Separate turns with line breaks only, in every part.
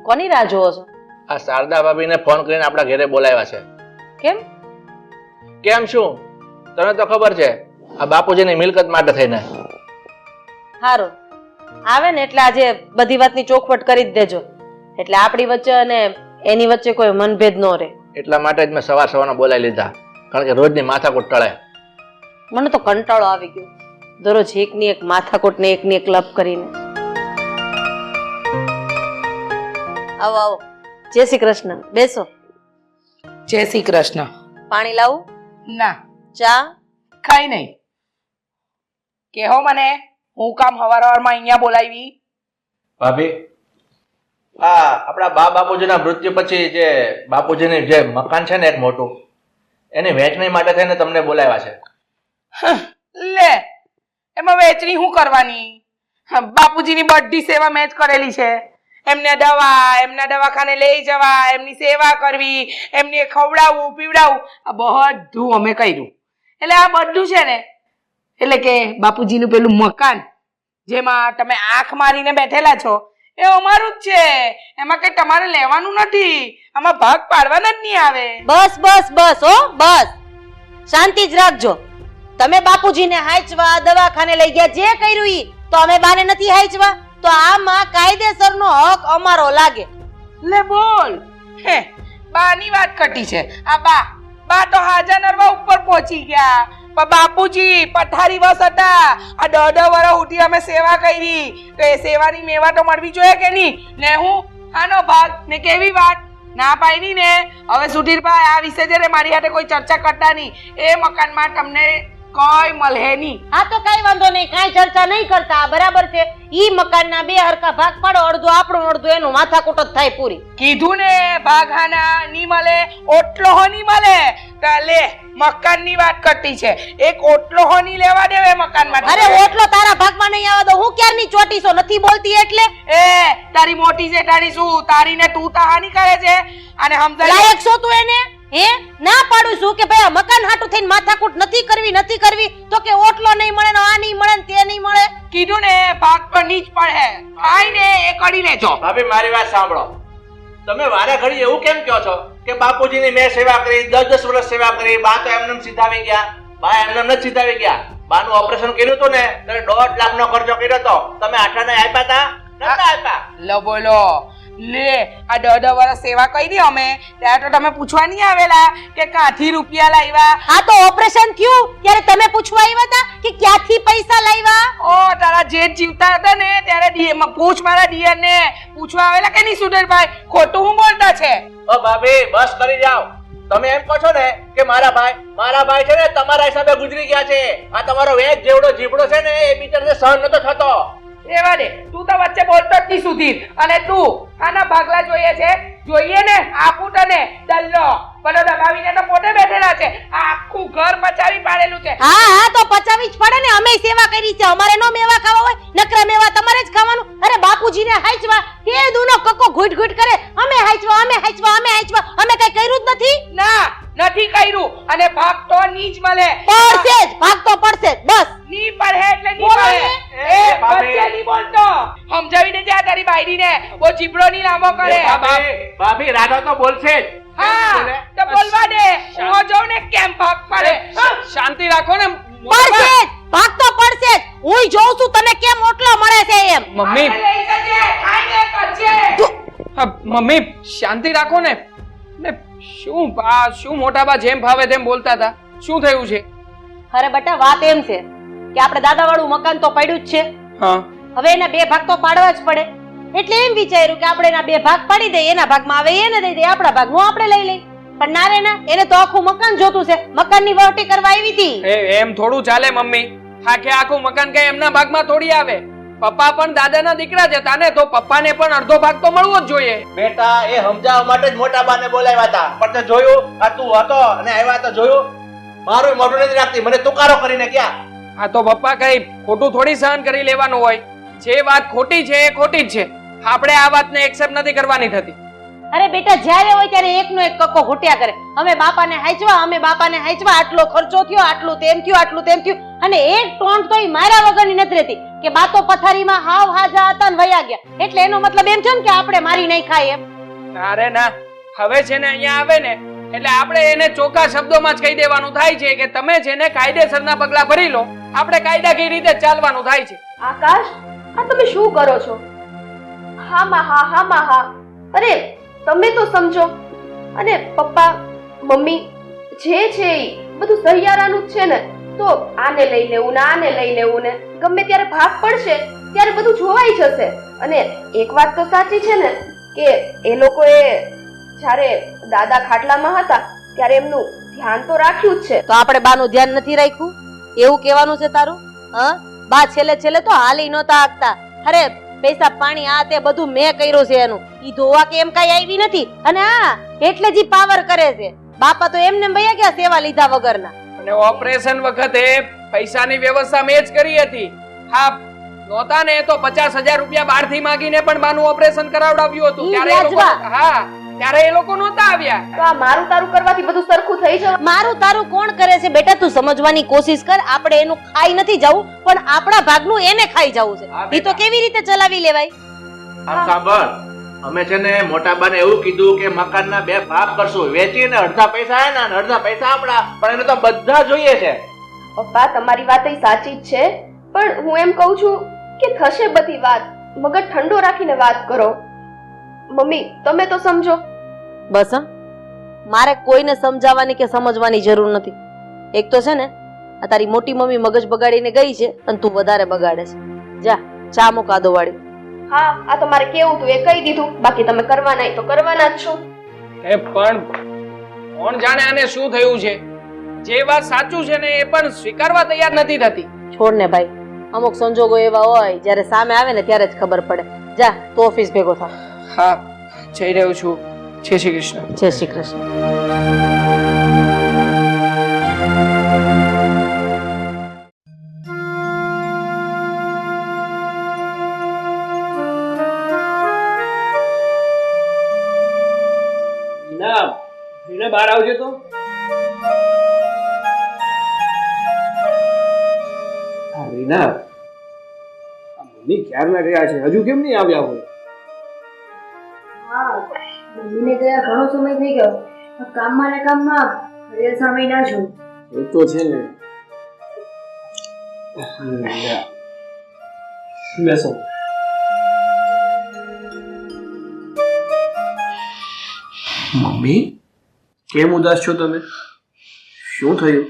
કોની રાહ જોવો છો?
આ શારદા ભાભીને ફોન કરીને આપણા ઘરે બોલાવ્યા છે.
કેમ?
કેમ શું? તને તો ખબર છે, આ બાપુજીની મિલકત માટે થઈને.
સારું, આવે ને એટલે આજે બધી વાતની ચોખવટ કરી જ દેજો, એટલે આપણી વચ્ચે અને એની વચ્ચે કોઈ મનભેદ ન રહે.
એટલા માટે જ મેં સવારના બોલાવી લીધા, કારણ કે રોજની માથાકૂટ ટળે.
મને તો કંટાળો આવી ગયો, દરરોજ એકની એક માથાકૂટ ને એકની એક લપ કરીને. આવો આવો, જય શ્રી કૃષ્ણ, બેસો.
જય શ્રી કૃષ્ણ.
પાણી લાવું?
ના,
ચા?
કઈ નહીં. કેહો મને, હું કામ હવારમાં અહીંયા બોલાવી?
ભાભી, આ આપણા બાપુજીના મૃત્યુ પછી જે બાપુજીની જે મકાન છે ને એક મોટું, એની વહેંચણી માટે થઈને તમને બોલાવ્યા છે.
લે, એમાં વેચણી શું કરવાની? બાપુજીની બધી સેવા મેં જ કરેલી છે. એમને દવા, એમના દવાખાને લઈ જવા, એમની સેવા કરવી, એમને ખવડાવવું પીવડાવવું, આ બધું અમે કર્યું. એટલે આ બધું છે ને, એટલે કે બાપુજીનું પેલું મકાન જેમાં તમે આંખ મારીને બેઠેલા છો એ અમારું જ છે. એમાં કઈ તમારે લેવાનું નથી, આમાં ભાગ પાડવાના જ નહીં આવે.
બસ બસ બસ હો, બસ શાંતિ જ રાખજો. તમે બાપુજીને હાંચવા, દવાખાને લઈ ગયા, જે કર્યું ઈ તો અમે બાને નથી હાંચવા, તો આમાં કાયદેસરનો હક અમારો લાગે.
લે બોલ, હે બાની વાત કટી છે. આ બા તો હાજા નરવા ઉપર પહોંચી ગયા, પણ બાપુજી પથારી વસ હતા. આ 10 વર્ષ સુધી અમે સેવા કરી, તો એ સેવાની મેવા તો મળવી જોઈએ કે નહીં? ને હું આનો ભાગ ને કેવી વાત ના પાડી ને. હવે સુધીરભાઈ, આ વિશે જયારે મારી સાથે કોઈ ચર્ચા કરતા નહીં. એ મકાનમાં તમને કોઈ મળે નહીં.
હા તો કઈ વાંધો નહીં, કાઈ ચર્ચા નહીં કરતા, બરાબર છે. ઈ મકાનના 2 હરખા ભાગ પાડો, અડધો આપણો અડધો એનું, માથાકૂટ જ થાય પૂરી.
કીધું ને, ભાગાના ની મળે, ઓટલો હો ની મળે. લે, મકાનની વાત કરતી છે, એક ઓટલો હો ની લેવા દેવે મકાન માટે.
અરે ઓટલો તારા ભાગમાં નહીં આવવા દો, હું ક્યારની ચોટી છો, નથી બોલતી એટલે.
એ તારી મોટી જેઠાણી શું તારી ને તું તાહાની કરે છે? અને સમજાય
લાયક છો તું એને? હે ના પાડું છું કે ભાઈ મકાન હાટું થઈને માથાકૂટ નથી કરવી, તો કે ઓટલો નહીં મળે ને આ નહીં મળે ને તે નહીં મળે.
કીધું ને, ભાગ પર નીચ પડે. આઈ ને એ કરી લેજો.
ભાભી, મારી વાત સાંભળો. તમે વારે ઘડી એવું કેમ કહો છો કે બાપુજીની મેં સેવા કરી, 10 વર્ષ સેવા કરી, બા તો એમને સીધાવી ગયા? બા એમને નથી સીધાવી ગયા. બાનું ઓપરેશન કર્યું હતું ને ત્યારે 1.5 લાખનો ખર્ચો કર્યો હતો. તમે આટલા ને આપ્યા હતા? નતા આપ્યા.
લો બોલો, લે આ 10 વર્ષ સેવા કરી અમે, ત્યારે તો તમે પૂછવા નહીં આવેલા કે ક્યાંથી રૂપિયા લાવ્યા?
આ તો ઓપરેશન થયું ત્યારે તમે પૂછવા આવ્યા હતા કે ક્યાંથી પૈસા લાવ્યા?
ઓ તારા જેઠ જીવતા હતા ને ત્યારે ડીએમ પૂછ, મારા ડીએન ને પૂછવા આવેલા કે નહીં? સુધીરભાઈ, ખોટું હું બોલતા છે?
ઓ ભાભી, બસ કરી જાઓ. તમે એમ કહો છો ને કે મારા ભાઈ છે ને તમારા હિસાબે ગુજરી ગયા છે. આ તમારો વેચ જેવડો જીબડો છે ને એ બિચારાને સહન નતો થતો.
રેવા દે, તું તો વચ્ચે બોલતો જ નહીં સુધીર. અને તું આના ભાગલા જોઈએ ને આપું તને દલ્લો બધો દબાવીને તો પોતે બેઠેલા છે. આખું ઘર મચાવી પાડેલું છે.
હા તો પચાવી જ પડે ને, અમે સેવા કરી છે, અમારે નો મેવા ખાવા હોય? નકરા મેવા તમારે જ ખાવાનું. અરે બાપુજીને હાંચવા કે દુનો કક્કો ઘૂટ ઘૂટ કરે, અમે હાંચવા, અમે કઈ કર્યું જ નથી.
ના, નથી કર્યું. અને ભાગ તો નીચ મળે.
પડશે જ, ભાગ તો પડશે જ, બસ.
ની પડે એટલે ની પડે. એ બચ્ચે ની બોલતો. સમજાવી દેજે આ તારી બાયડીને, વો જીબડો ની લાંબો કરે.
ભાભી, રાધા તો બોલશે જ.
હા તો બોલવા દે. હું જોઉં ને કેમ ભાગ પડે.
શાંતિ રાખો ને.
પડશે જ, ભાગ તો પડશે જ. હું જોઉં છું તને કેમ ઓટલો મળે છે એમ.
મમ્મી,
લઈ જજે, ખાઈને કરજે.
મમ્મી શાંતિ રાખો ને. શું મોટાબા જેમ ફાવે તેમ બોલતા હતા? શું થયું છે?
અરે બટા, વાત એમ છે કે આપણે દાદાવાળું મકાન તો પડ્યું જ છે.
હા,
હવે એના 2 ભાગ તો પાડવા જ પડે. એટલે એમ વિચાર્યું કે આપણે એના 2 ભાગ પાડી દઈએ, એના ભાગમાં આવે એને દઈ દઈએ, આપણા ભાગનું આપણે લઈ લઈએ. પણ ના રે ના, એને તો આખું મકાન જોતું છે, મકાનની વહટી કરવા આવી હતી.
એમ થોડું ચાલે મમ્મી. આખું મકાન કઈ એમના ભાગમાં થોડી આવે. પપ્પા પણ દાદાના દીકરા જ હતા ને, તો પપ્પાને પણ અડધો ભાગ તો મળવો જ જોઈએ.
બેટા, એ સમજાવવા માટે જ મોટા બાને બોલાવ્યા હતા. પણ તે જોયું, આ તું હતો અને આવ્યા તો જોયું, મારું મોઢું નથી રાખતી, મને તુકારો કરીને ક્યાં.
આ તો પપ્પા કઈ ખોટું થોડી સહન કરી લેવાનું હોય. જે વાત ખોટી છે એ ખોટી જ છે. આપણે આ વાતને એક્સેપ્ટ નથી કરવાની થતી.
અરે બેટા, જ્યારે હોય ત્યારે એકનો એક કક્કો ઘૂટ્યા કરે. અમે બાપાને હાંચવા, આટલો ખર્ચો થયો, આટલું તેમ થયું. અને એક ટોન્ટ તો ઈ માર્યા વગરની નથી રહેતી કે બા તો પથારીમાં હાવ હાજા હતા ને વયા ગયા, એટલે એનો મતલબ એમ છે ને કે આપણે મારી નહીં ખાય એમ.
અરે ના, હવે છે ને અહીંયા આવે ને એટલે આપણે એને ચોખ્ખા શબ્દોમાં જ કહી દેવાનું થાય છે કે તમે છે ને કાયદેસરના પગલા ભરી લો, આપણે કાયદાકીય રીતે ચાલવાનું થાય છે.
આકાશ, આ તમે શું કરો છો? હા માં હા, હા માં હા. અરે તમે તો સમજો. અને પપ્પા મમ્મી જે છે ઈ બધું સહિયારાનું જ છે ને, તો આને લઈ લેવું ને આને લઈ લેવું ને ગમે ત્યારે ભાગ પડશે ત્યારે બધું જોવાઈ જશે. અને એક વાત તો સાચી છે ને કે એ લોકોએ જ્યારે દાદા ખાટલામાં હતા ત્યારે એમનું ધ્યાન તો રાખ્યું જ છે.
તો આપણે બાનું ધ્યાન નથી રાખ્યું એવું કહેવાનું છે તારું? હા, બા છેલ્લે છેલ્લે તો હાલી નહોતા આગતા. અરે પૈસા પાણી આ તે બધું મેં કર્યું છે એનું, ઈ ધોવા કે એમ કઈ આવી નથી. અને હા, એટલે જ ઈ પાવર કરે છે. બાપા તો એમને ભૈયા ગયા સેવા લીધા વગરના.
અને ઓપરેશન વખતે પૈસાની વ્યવસ્થા મેં જ કરી હતી. હા, નહોતા ને તો 50,000 રૂપિયા બહારથી માંગીને પણ બાનું ઓપરેશન કરાવડાવ્યું હતું. ત્યારે એ લોકો હા, ત્યારે એ લોકો નહોતા આવ્યા.
તો આ મારું તારું કરવાથી બધું સરખું થઈ જશે.
મારું તારું કોણ કરે છે બેટા? તું સમજવાની કોશિશ કર. આપણે એનું ખાઈ નથી જવું, પણ આપણા ભાગનું એને ખાઈ જવું છે. ઈ તો કેવી રીતે ચલાવી લેવાય?
આમ સાંભળ, અમે છે ને મોટા બાને એવું કીધું કે મકાનના 2 ભાગ કરશું, વેચીને અડધા પૈસા એના અને અડધા પૈસા આપણા, પણ એને તો બધા જોઈએ છે.
પપ્પા તમારી વાત સાચી જ છે, પણ હું એમ કહું છું કે થશે બધી વાત, મગજ ઠંડો રાખીને વાત કરો. મમ્મી તમે તો સમજો.
બસ હા, મારે કોઈને સમજાવવાની કે સમજવાની જરૂર નથી. એક તો છે ને આ તારી મોટી મમ્મી મગજ બગાડીને ગઈ છે અને તું વધારે બગાડે છે. જા ચા મૂક આદો વાળી.
હા, આ તો મારે કેવું તું એ કહી દીધું, બાકી તમે કરવાના તો કરવાના જ છો.
એ પણ કોણ જાણે આને શું થયું છે? જે વાત સાચું છે ને એ પણ સ્વીકારવા તૈયાર નથી થતી.
છોડ ને ભાઈ, અમુક સંજોગો એવા હોય જ્યારે સામે આવે ને ત્યારે જ ખબર પડે. જા તો ઓફિસ ભેગો થા.
હા, જઈ રહ્યો છું. જય શ્રી કૃષ્ણ.
જય શ્રી કૃષ્ણ.
રીના બહાર આવજો તો. રીના, મમ્મી ક્યારના ગયા છે, હજુ કેમ નહીં આવ્યા હોય?
હા, મમ્મીને ગયા ઘણો સમય થઈ ગયો. કામમાં ને કામમાં ઘરે સમય ના છું.
એ તો છે ને. બેસો. મમ્મી કેમ ઉદાસ છો તમે? શું થયું?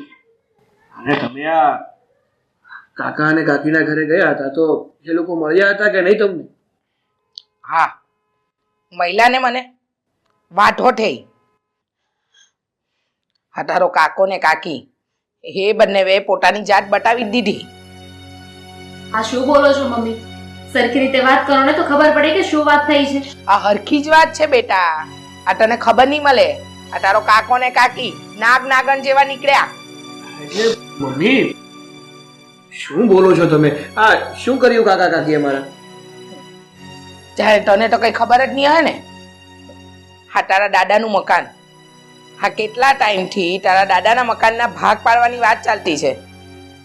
અને તમે આ કાકા અને કાકીના ઘરે ગયા હતા તો એ લોકો મળ્યા હતા કે નહીં તમને?
હા, મહિલાને મને વાંઢો થઈ. આ તારો કાકો ને કાકી એ બંને પોતાની જાત બતાવી દીધી.
આ શું બોલો છો મમ્મી? સરખી રીતે વાત કરો ને તો ખબર પડે કે શું વાત થઈ છે.
આ હરખી જ વાત છે બેટા, આ તને ખબર નહીં મળે. આ તારો કાકો ને કાકી નાગ નાગણ જેવા નીકળ્યા.
એટલે મમ્મી શું બોલો છો તમે? આ શું કર્યું કાકા કાકી અમારા?
જાણે તને તો કઈ ખબર જ નહીં હોય ને. હા, તારા દાદાનું મકાન, હા કેટલા ટાઈમથી તારા દાદાના મકાનના ભાગ પાડવાની વાત ચાલતી છે.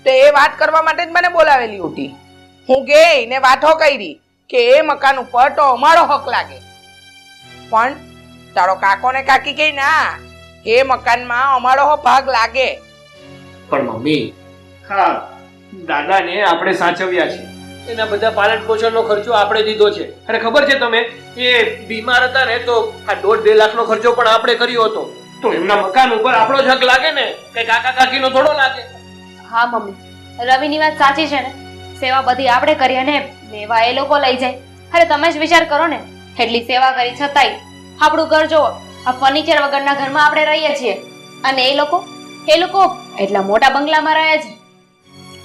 તો એ વાત કરવા માટે જ મને બોલાવેલી હતી. હું ગઈ ને વાતો કરી કે એ મકાન ઉપર તો અમારો હક લાગે. પણ તારો કાકો ને કાકી કહે ના, એ મકાનમાં અમારો ભાગ લાગે.
પણ મમ્મી, હા દાદાને આપણે સાચવ્યા છે, એના બધા પાલન પોષણનો ખર્ચો આપણે દીધો છે. અને ખબર છે તમે, એ બીમાર હતા ને તો આ 1.5-2 લાખનો ખર્ચો પણ આપણે કર્યો હતો. તો એમના મકાન ઉપર આપણો જ હક લાગે ને, કે કાકા કાકીનો થોડો લાગે?
હા મમ્મી, રવિની વાત સાચી છે ને. સેવા બધી આપણે કરી અને મેવા એ લોકો લઈ જાય. અરે તમે જ વિચાર કરો ને, એટલી સેવા કરી છતાંય આપણું ઘર જોવો, આ ફર્નિચર વગરના ઘરમાં આપણે રહીએ છીએ અને એ લોકો એટલા મોટા બંગલામાં રહે છે.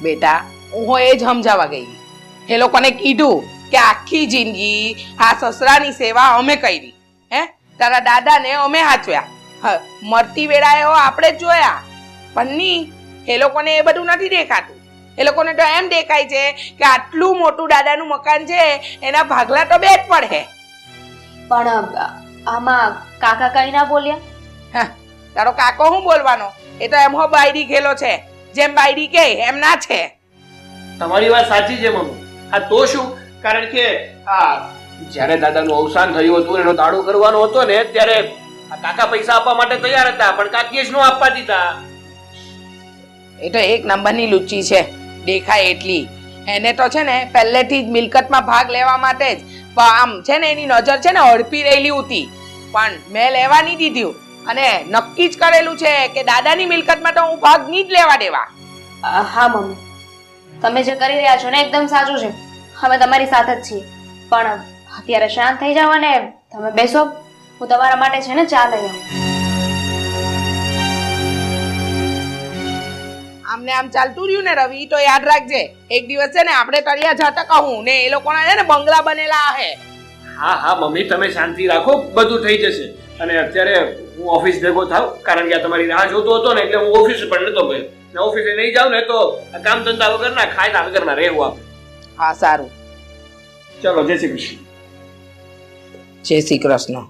બેટા, હું એ જ સમજાવવા ગઈ. એ લોકોને કીધું કે આખી જિંદગી આ સસરાની સેવા અમે કરી, હે તારા દાદાને અમે હાચવ્યા, મરતી વેળાએ આપણે જ જોયા. પણ નહીં, એ લોકોને એ બધું નથી દેખાતું. એ લોકોને તો એમ દેખાય છે કે આટલું મોટું દાદાનું મકાન છે, એના ભાગલા તો બે જ પડે.
પણ આમાં કાકા કઈ ના બોલ્યા?
તારો કાકો શું બોલવાનો? એ તો એમ હો બાયડી ગયેલો છે. જેમ બાયડી કે એમ ના છે.
તમારી વાત સાચી છે મમ્મી. હા તો શું, કારણ કે આ જ્યારે દાદાનું અવસાન થયું હતું એનો દાડો કરવાનો હતો ને ત્યારે આ કાકા પૈસા આપવા માટે તૈયાર હતા, પણ કાકીએ જ ન આપવા દીધા.
એ તો એક નંબરની લુચ્ચી છે, દેખાય એટલી. એને તો છે ને પહેલેથી જ મિલકતમાં ભાગ લેવા માટે જ આમ છે ને એની નજર છે ને હડપી રહેલી હતી, પણ મેં લેવા નહીં દીધું અને નક્કી જ કરેલું છે કે દાદાની મિલકતમાં તો હું ભાગ નહીં જ લેવા દેવા.
હા મમ્મી, તમે જે કરી રહ્યા છો ને એકદમ સાચું છે. અમે તમારી સાથે જ છીએ, પણ અત્યારે શાંત થઈ જાવ અને તમે બેસો. હું તમારા માટે છે ને ચા લઈ આવું.
આમને આમ ચાલતું રહ્યું ને રવિ, તો યાદ રાખજે એક દિવસ છે ને આપણે તળિયા જતા કહું ને એ લોકોના છે ને બંગલા બનેલા હે.
હા હા મમ્મી, તમે શાંતિ રાખો, બધું થઈ જશે. અને અત્યારે હું ઓફિસ ભેગો થાવ, કારણ કે આ તમારી રાહ જોતો હતો ને એટલે હું ઓફિસ પણ નતો ગયો. ને ઓફિસે નહીં જાવ ને તો કામ ધંધા વગરના ખાયલા વગરના રહેવું આપણે.
હા સારું,
ચલો, જય શ્રી કૃષ્ણ.
જય શ્રી કૃષ્ણ.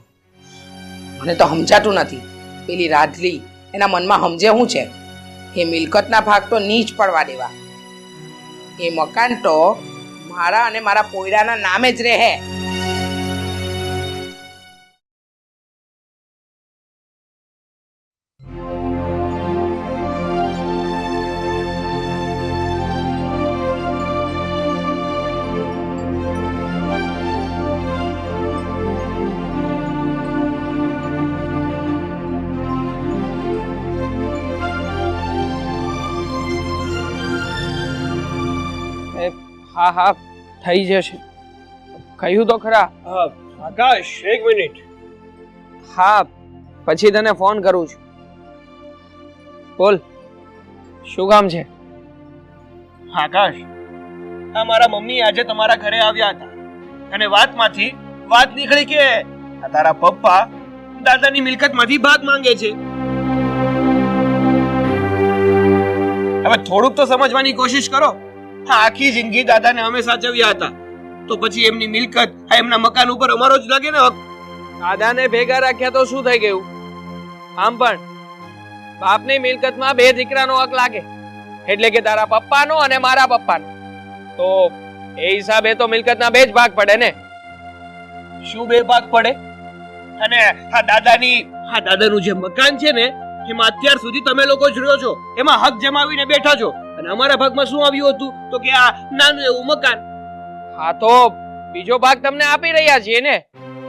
મને તો સમજાતું નથી પેલી રાધલી એના મનમાં સમજે શું છે. એ મિલકતના ભાગ તો નીચ પડવા દેવા. એ મકાન તો મારા અને મારા પોયરાના નામે જ રહે.
હા હા થઈ જશે. કહ્યું તો ખરા.
આકાશ, એક મિનિટ.
હા, પછી તને ફોન કરું છું. બોલ, શું કામ છે?
આકાશ, આ મારા મમ્મી આજે તમારા ઘરે આવ્યા હતા અને વાતમાંથી વાત નીકળી કે આ તારા પપ્પા દાદાની મિલકતમાંથી ભાગ માંગે છે. હવે થોડુંક તો સમજવાની કોશિશ કરો. હા, આખી જિંદગી દાદાને અમે સાચવ્યા હતા, તો પછી એમની મિલકત આ એમના મકાન ઉપર અમારો જ લાગે ને હક.
દાદાને ભેગા રાખ્યા તો શું થઈ ગયું? આમ પણ બાપની મિલકતમાં બે દીકરાનો હક લાગે, એટલે કે તારા પપ્પાનો અને મારા પપ્પાનો. તો એ હિસાબે તો મિલકતના બે જ ભાગ પડે ને.
શું બે ભાગ પડે? અને આ દાદાનું જે મકાન છે ને એમાં અત્યાર સુધી તમે લોકો જ રહ્યો છો, એમાં હક જમાવીને બેઠા છો. અને અમારા ભાગમાં શું આવ્યું હતું તો કે આ નાનું એવું મકાન.
હા, તો બીજો ભાગ તમને આપી રહ્યા છીએ ને.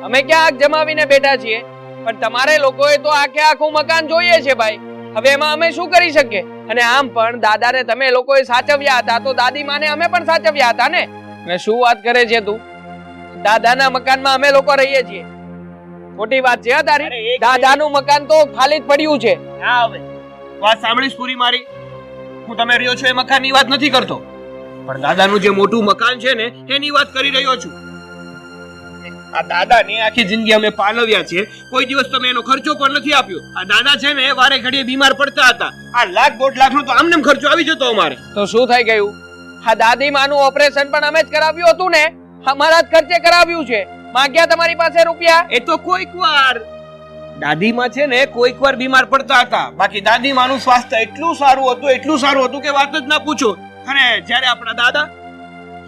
અમે ક્યાં હક જમાવીને બેઠા છીએ, પણ તમારે લોકોએ તો આખે આખું મકાન જોઈએ છે ભાઈ. હવે એમાં અમે શું કરી શકીએ? અને આમ પણ દાદાને તમે લોકોએ સાચવ્યા હતા તો દાદી માને અમે પણ સાચવ્યા હતા ને. અને શું વાત કરે છે તું? દાદાના મકાનમાં અમે લોકો રહીએ છીએ. ખોટી વાત છે તારી. દાદાનું મકાન તો ખાલી જ પડ્યું છે.
હા, હવે વાત સાંભળીશ પૂરી મારી. હું તમે રહ્યો છો એ મકાનની વાત નથી કરતો, પણ દાદાનું જે મોટું મકાન છે ને એની વાત કરી રહ્યો છું. આ દાદાને આખી જિંદગી અમે પાલવ્યા છે, કોઈ દિવસ તમે એનો ખર્ચો પણ નથી આપ્યો. આ દાદા છે ને વારે ઘડીએ બીમાર પડતા હતા. આ લાખ 1.5 લાખનો તો આમને ખર્ચો આવી જતો અમારે.
તો શું થઈ ગયું? આ દાદી માનું ઓપરેશન પણ અમે જ કરાવ્યું હતું ને. અમારા જ ખર્ચે કરાવ્યું છે. માંગ્યા તમારી પાસે રૂપિયા?
એ તો કોઈક વાર દાદીમાં છે ને કોઈક વાર બીમાર પડતા હતા, બાકી દાદીમાનું સ્વાસ્થ્ય એટલું સારું હતું કે વાત જ ના પૂછો. અને જ્યારે આપણા દાદા,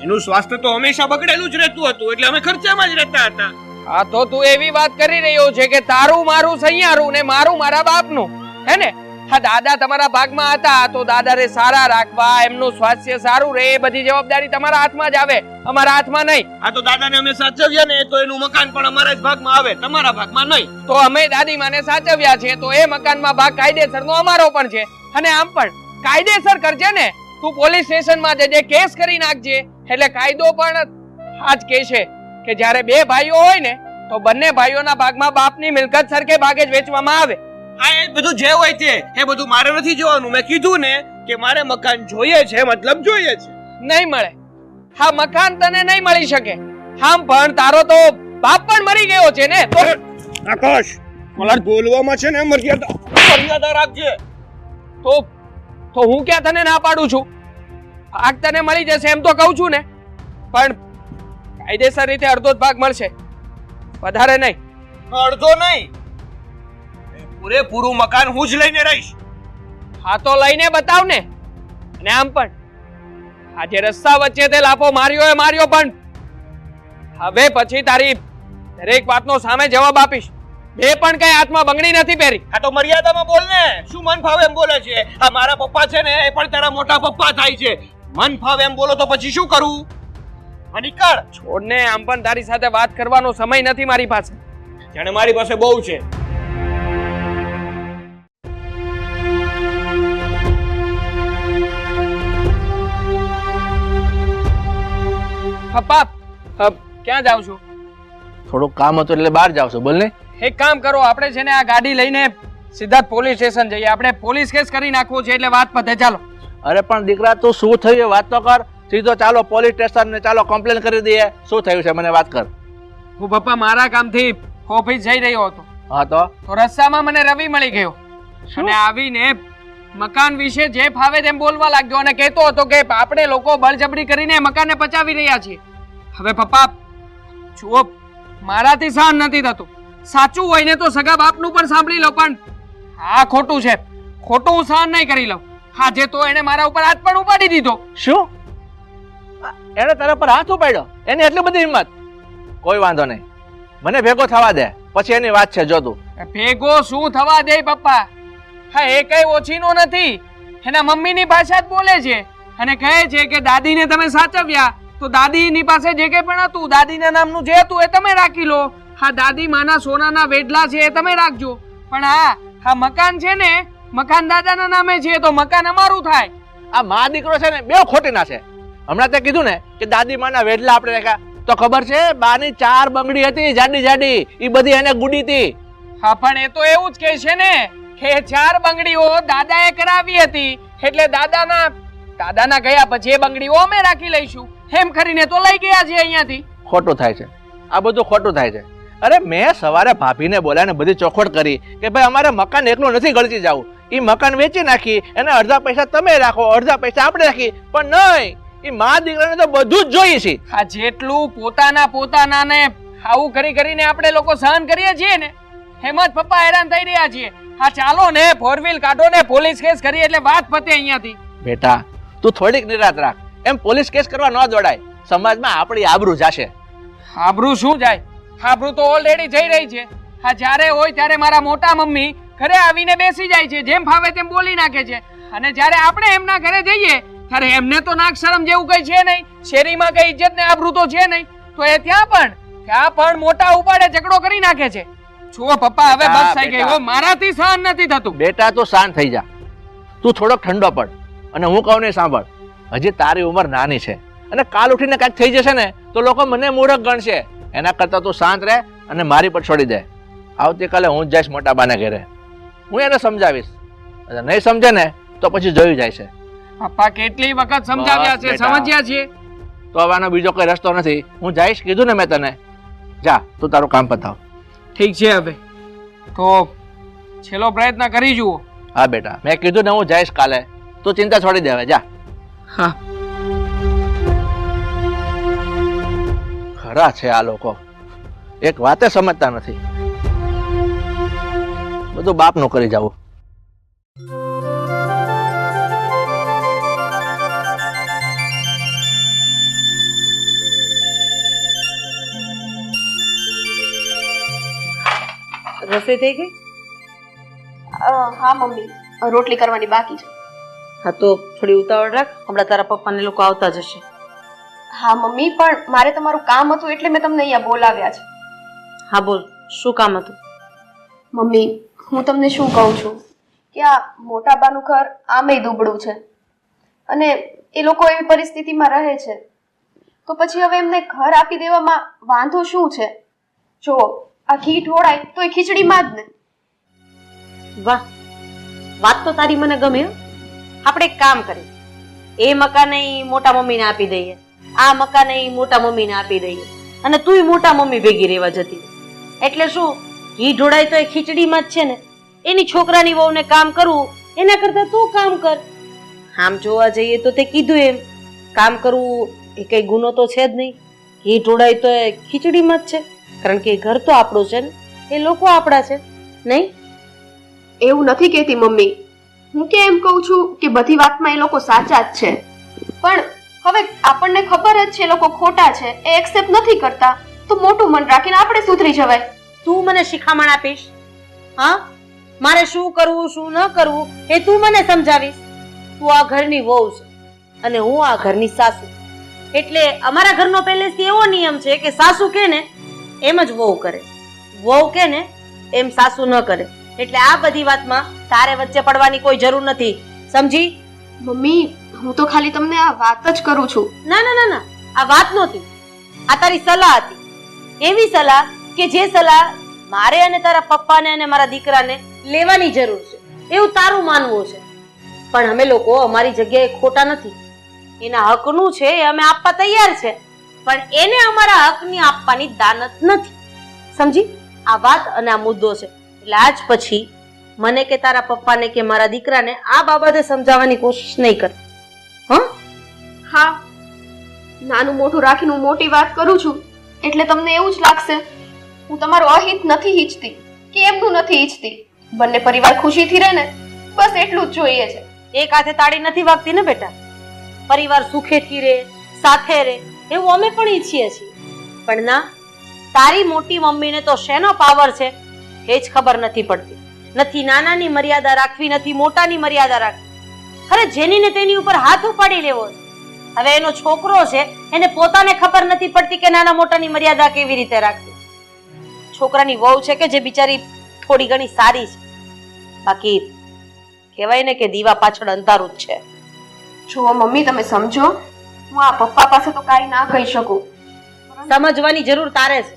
એનું સ્વાસ્થ્ય તો હંમેશા બગડેલું જ રહેતું હતું, એટલે અમે ખર્ચામાં જ રહેતા હતા.
હા, તો તું એવી વાત કરી રહ્યો છે કે તારું મારું સૈયારું ને મારું મારા બાપનું, હે ને? હા, દાદા તમારા ભાગમાં હતા તો દાદાને સારા રાખવા, એમનું સ્વાસ્થ્ય સારું રહે, એ બધી જવાબદારી તમારા હાથમાં જ આવે, અમારા હાથમાં નહીં.
આ તો દાદાને અમે સાચવ્યા ને તો એનું મકાન પણ અમારા જ ભાગમાં આવે, તમારા ભાગમાં નહીં.
તો અમે દાદી માને સાચવ્યા છે તો એ મકાનમાં ભાગ કાયદેસરનો અમારો પણ છે. અને આમ પણ કાયદેસર કરજે ને. તું પોલીસ સ્ટેશનમાં જજે, કેસ કરી નાખજે. એટલે કાયદો પણ આ જ કહે છે કે જ્યારે બે ભાઈઓ હોય ને તો બંને ભાઈઓના ભાગમાં બાપની મિલકત સરખે ભાગે જ વેચવામાં આવે.
આ એ બધું જે હોય તે એ બધું મારે નથી જોવાનું. મેં કીધું ને કે મારે મકાન જોઈએ છે, મતલબ જોઈએ છે.
નહીં મળે. હા, મકાન તને નહીં મળી શકે. આમ પણ તારો તો બાપ પણ મરી ગયો છે ને. તો
આકાશ, મને બોલવામાં છે ને મર્યાદા રાખજે.
તો હું ક્યાં તને ના પાડું છું? ભાગ તને મળી જશે એમ તો કહું છું ને, પણ કાયદેસર રીતે અડધો જ ભાગ મળશે, વધારે નહીં.
અડધો નહીં, પૂરેપૂરું મકાન હું જ લઈને રહીશ.
હા, તો લઈને બતાવ ને. અને આમ પણ આજે રસ્તા વચ્ચે તે લાફો માર્યો એ માર્યો, પણ હવે પછી તારી દરેક વાતનો સામે જવાબ આપીશ. મેં પણ કઈ હાથમાં બંગડી નથી પહેરી.
આ તો મર્યાદામાં બોલ ને. શું મન ફાવે એમ બોલે છે? આ મારા પપ્પા છે ને એ પણ તારા મોટા પપ્પા થાય છે. મન ફાવે એમ બોલો તો પછી શું કરું? આ નીકળ.
છોડને, આમ પણ તારી સાથે વાત કરવાનો સમય નથી મારી પાસે.
જાણે મારી પાસે બહુ છે.
પપ્પા, ક્યાં જાવ છો?
થોડું કામ હતું એટલે બહાર જાવ છો. બોલ ને.
એક કામ કરો, આપણે છે ને આ ગાડી લઈને સીધા પોલીસ સ્ટેશન જઈએ. આપણે પોલીસ કેસ કરી નાખવો છે એટલે વાત પતે. ચાલો.
અરે પણ દીકરા, તું શું થયું એ વાત તો કર. સીધો ચાલો પોલીસ સ્ટેશન ને ચાલો કમ્પ્લેન કરી દઈએ. શું થયું છે મને વાત કર.
હું પપ્પા મારા કામથી ઓફિસ જઈ રહ્યો હતો.
હા તો
રસ્તામાં મને રવિ મળી ગયો અને આવીને મકાન વિશે જે ફાવે તેમ બોલવા લાગ્યો અને કહેતો હતો કે આપણે લોકો બળજબરી કરીને મકાનને પચાવી રહ્યા છીએ. હવે પપ્પા જુઓ, મારાથી સહન નથી થતું. સાચું હોય ને તો સગા બાપનું પણ સાંભળી લો, પણ આ ખોટું છે. ખોટું હું સહન નહીં કરી લઉં. આજે તો એને મારા ઉપર હાથ પણ ઉપાડી દીધો.
શું? એને તારા પર હાથ ઉપાડ્યો? એની એટલી બધી હિંમત? કોઈ વાંધો નહીં, મને ભેગો થવા દે, પછી એની વાત છે. જો તું
ભેગો શું થવા દે પપ્પા? હા, એ કઈ ઓછીનો નથી. એના મમ્મીની ભાષા જ બોલે છે અને કહે છે કે દાદીને તમે સાચવ્યા તો દાદીની પાસે જે કંઈ પણ હતું, દાદીના નામનું જે હતું એ તમે રાખી લો. હા, દાદી માના સોનાના વેડલા છે એ તમે રાખજો, પણ હા મકાન છે ને, મકાન દાદાના નામે છે તો મકાન અમારું થાય.
આ મા દીકરો છે ને બે ખોટી ના છે. હમણાં તે કીધું ને કે દાદી માના વેડલા આપણે રાખ્યા, તો ખબર છે બાની 4 બંગડી હતી જાડી જાડી, એ બધી એને ગુડી હતી.
હા, પણ એ તો એવું જ કહે છે ને કે 4 બંગડીઓ દાદાએ કરાવી હતી એટલે દાદાના ગયા પછી એ બંગડીઓ અમે રાખી લઈશું એમ કરીને તો લઈ ગયા છે અહીંયાથી.
ખોટું થાય છે, આ બધું ખોટું થાય છે. અરે મેં સવારે ભાભીને બોલાવીને બધી ચોખવટ કરી કે ભાઈ અમારે મકાન એકલું નથી ગળતી જવું, એ મકાન વેચી નાખી અને અડધા પૈસા તમે રાખો, અડધા પૈસા આપણે રાખી. પણ નહીં, એ મા દીકરાને તો બધું જ જોઈએ છે.
આ જેટલું પોતાનાને આવું કરીને આપણે લોકો સહન કરીએ છીએ ને, એમ જ પપ્પા હેરાન થઈ રહ્યા છીએ. હા, ચાલો ને 4 વ્હીલ કાઢો ને પોલીસ કેસ કરીએ એટલે વાત પતે અહીંયાથી.
બેટા તું થોડીક નિરાત રાખ. એમ પોલીસ કેસ કરવા ન દોડાય, સમાજમાં આપણી આબરૂ જાશે.
આબરૂ શું જાય? આબરૂ તો ઓલરેડી જઈ રહી છે. હા, જ્યારે હોય ત્યારે મારા મોટા મમ્મી ઘરે આવીને બેસી જાય છે, જેમ ફાવે તેમ બોલી નાખે છે, અને જ્યારે આપણે એમના ઘરે જઈએ ત્યારે એમને તો નાક શરમ જેવું કઈ છે નહીં, શેરીમાં કઈ ઇજ્જત ને આબરૂ તો છે નહીં, તો એ ત્યાં પણ મોટા ઉપાડે ઝઘડો કરી નાખે છે. જુઓ પપ્પા, હવે બસ થઈ ગઈ હો, મારાથી સહન નથી થતું.
બેટા તું શાંત થઈ જા, તું થોડોક ઠંડો પડ અને હું કહું ને સાંભળ. હજી તારી ઉંમર નાની છે અને કાલ ઉઠીને કાંઈક થઈ જશે ને તો લોકો મને મૂર્ખ ગણશે. એના કરતા તું શાંત રહે અને મારી પર છોડી દે. આવતીકાલે હું જ જઈશ મોટા બાના ઘરે, હું એને સમજાવીશ. નહીં સમજે ને તો પછી જોયું જાય છે.
પપ્પા કેટલી વખત સમજાવ્યા છે, સમજ્યા છીએ.
તો હવે આનો બીજો કોઈ રસ્તો નથી. હું જઈશ, કીધું ને મેં તને. જા તું તારું કામ પતાવ.
ઠીક છે, હવે તો છેલ્લો પ્રયત્ન કરી જુઓ.
હા બેટા, મેં કીધું ને હું જઈશ કાલે, તું ચિંતા છોડી દે હવે. જા.
હા,
ખરા છે આ લોકો, એક વાતે સમજતા નથી. બધું બાપનું કરી જવું.
રસોઈ થઈ ગઈ?
હા મમ્મી, રોટલી કરવાની બાકી છે.
હા તો થોડી ઉતાવળ રાખ, હમણાં તારા પપ્પાને લોકો આવતા જ હશે.
હા મમ્મી, પણ મારે તમારું કામ હતું એટલે મેં તમને અહીંયા બોલાવ્યા છે.
હા બોલ, શું કામ હતું?
મમ્મી, હું તમને શું કહું છું કે આ મોટા બાનું ઘર આમેય દુબળું છે અને એ લોકો એવી પરિસ્થિતિમાં રહે છે, તો પછી હવે એમને ઘર આપી દેવામાં વાંધો શું છે? જો આ ઘી ઢોળાય તો એ ખીચડીમાં જ ને.
વાહ, વાત તો તારી મને ગમે. આપણે એક કામ કરીએ, એ મકાન મોટા મમ્મીને આપી દઈએ, આ મકાન મોટા મમ્મીને આપી દઈએ અને તુંય મોટા મમ્મી ભેગી રહેવા જતી. એટલે શું, ઘી ઢોળાય તો એ ખીચડીમાં જ છે ને. એની છોકરાની વહુને કામ કરવું એના કરતા તું કામ કર. આમ જોવા જઈએ તો તે કીધું એમ કામ કરવું એ કઈ ગુનો તો છે જ નહીં. ઘી ઢોળાય તો એ ખીચડીમાં જ છે, કારણ કે ઘર તો આપણું છે ને, એ લોકો આપણા છે નહીં.
એવું નથી કહેતી મમ્મી, હું કે એમ કહું છું કે બધી વાતમાં એ લોકો સાચા જ છે, પણ હવે આપણને ખબર જ છે એ લોકો ખોટા છે, એ એક્સેપ્ટ નથી કરતા, તો મોટું મન રાખીને આપણે સુધરી જવાય.
તું મને શિખામણ આપીશ? હા, મારે શું કરવું શું ન કરવું એ તું મને સમજાવીશ. તું આ ઘરની વહુ છે અને હું આ ઘરની સાસુ, એટલે અમારા ઘરનો પહેલેથી એવો નિયમ છે કે સાસુ કે ને એમ જ વહુ કરે, વહુ કે ને એમ સાસુ ન કરે. એટલે આ બધી વાતમાં તારે વચ્ચે પડવાની કોઈ જરૂર નથી, સમજી?
મમ્મી, હું તો ખાલી તમને આ વાત જ કરું છું.
ના ના ના ના, આ વાત નહોતી, આ તારી સલાહ હતી. એવી સલાહ કે જે સલાહ મારે અને તારા પપ્પાને અને મારા દીકરાને લેવાની જરૂર છે એવું તારું માનવું છે. પણ અમે લોકો અમારી જગ્યાએ ખોટા નથી. એના હકનું છે એ અમે આપવા તૈયાર છે, પણ એને અમારા હકની આપવાની દાનત નથી, સમજી? આ વાત અને આ મુદ્દો છે. એટલે આજ પછી મને કે તારા પપ્પાને કે મારા દીકરાને આ બાબતે સમજાવવાની કોશિશ નહીં કર.
હા, નાનું મોટું રાખીને હું મોટી વાત કરું છું એટલે તમને એવું જ લાગશે હું તમારું અહિત નથી ઈચ્છતી કે એમનું નથી ઈચ્છતી. બંને પરિવાર ખુશીથી રહે ને, બસ એટલું જ જોઈએ છે.
એક હાથે તાળી નથી વાગતી ને બેટા. પરિવાર સુખેથી રહે, સાથે રહે એવું અમે પણ ઈચ્છીએ છીએ. પણ ના, તારી મોટી મમ્મીને તો શેનો પાવર છે એ જ ખબર નથી પડતી. નથી નાનાની મર્યાદા રાખવી, નથી મોટાની મર્યાદા રાખવી. અરે જેની ને તેની ઉપર હાથ ઉપાડી લેવો છે. હવે એનો છોકરો છે, એને પોતાને ખબર નથી પડતી કે નાના મોટાની મર્યાદા કેવી રીતે રાખવી. છોકરાની વહુ છે કે જે બિચારી થોડી ઘણી સારી છે, બાકી કહેવાય ને કે દીવા પાછળ અંધારું જ છે.
જુઓ મમ્મી, તમે સમજો, હું આ પપ્પા પાસે તો કાંઈ ના કહી શકું.
સમજવાની જરૂર તારે છે.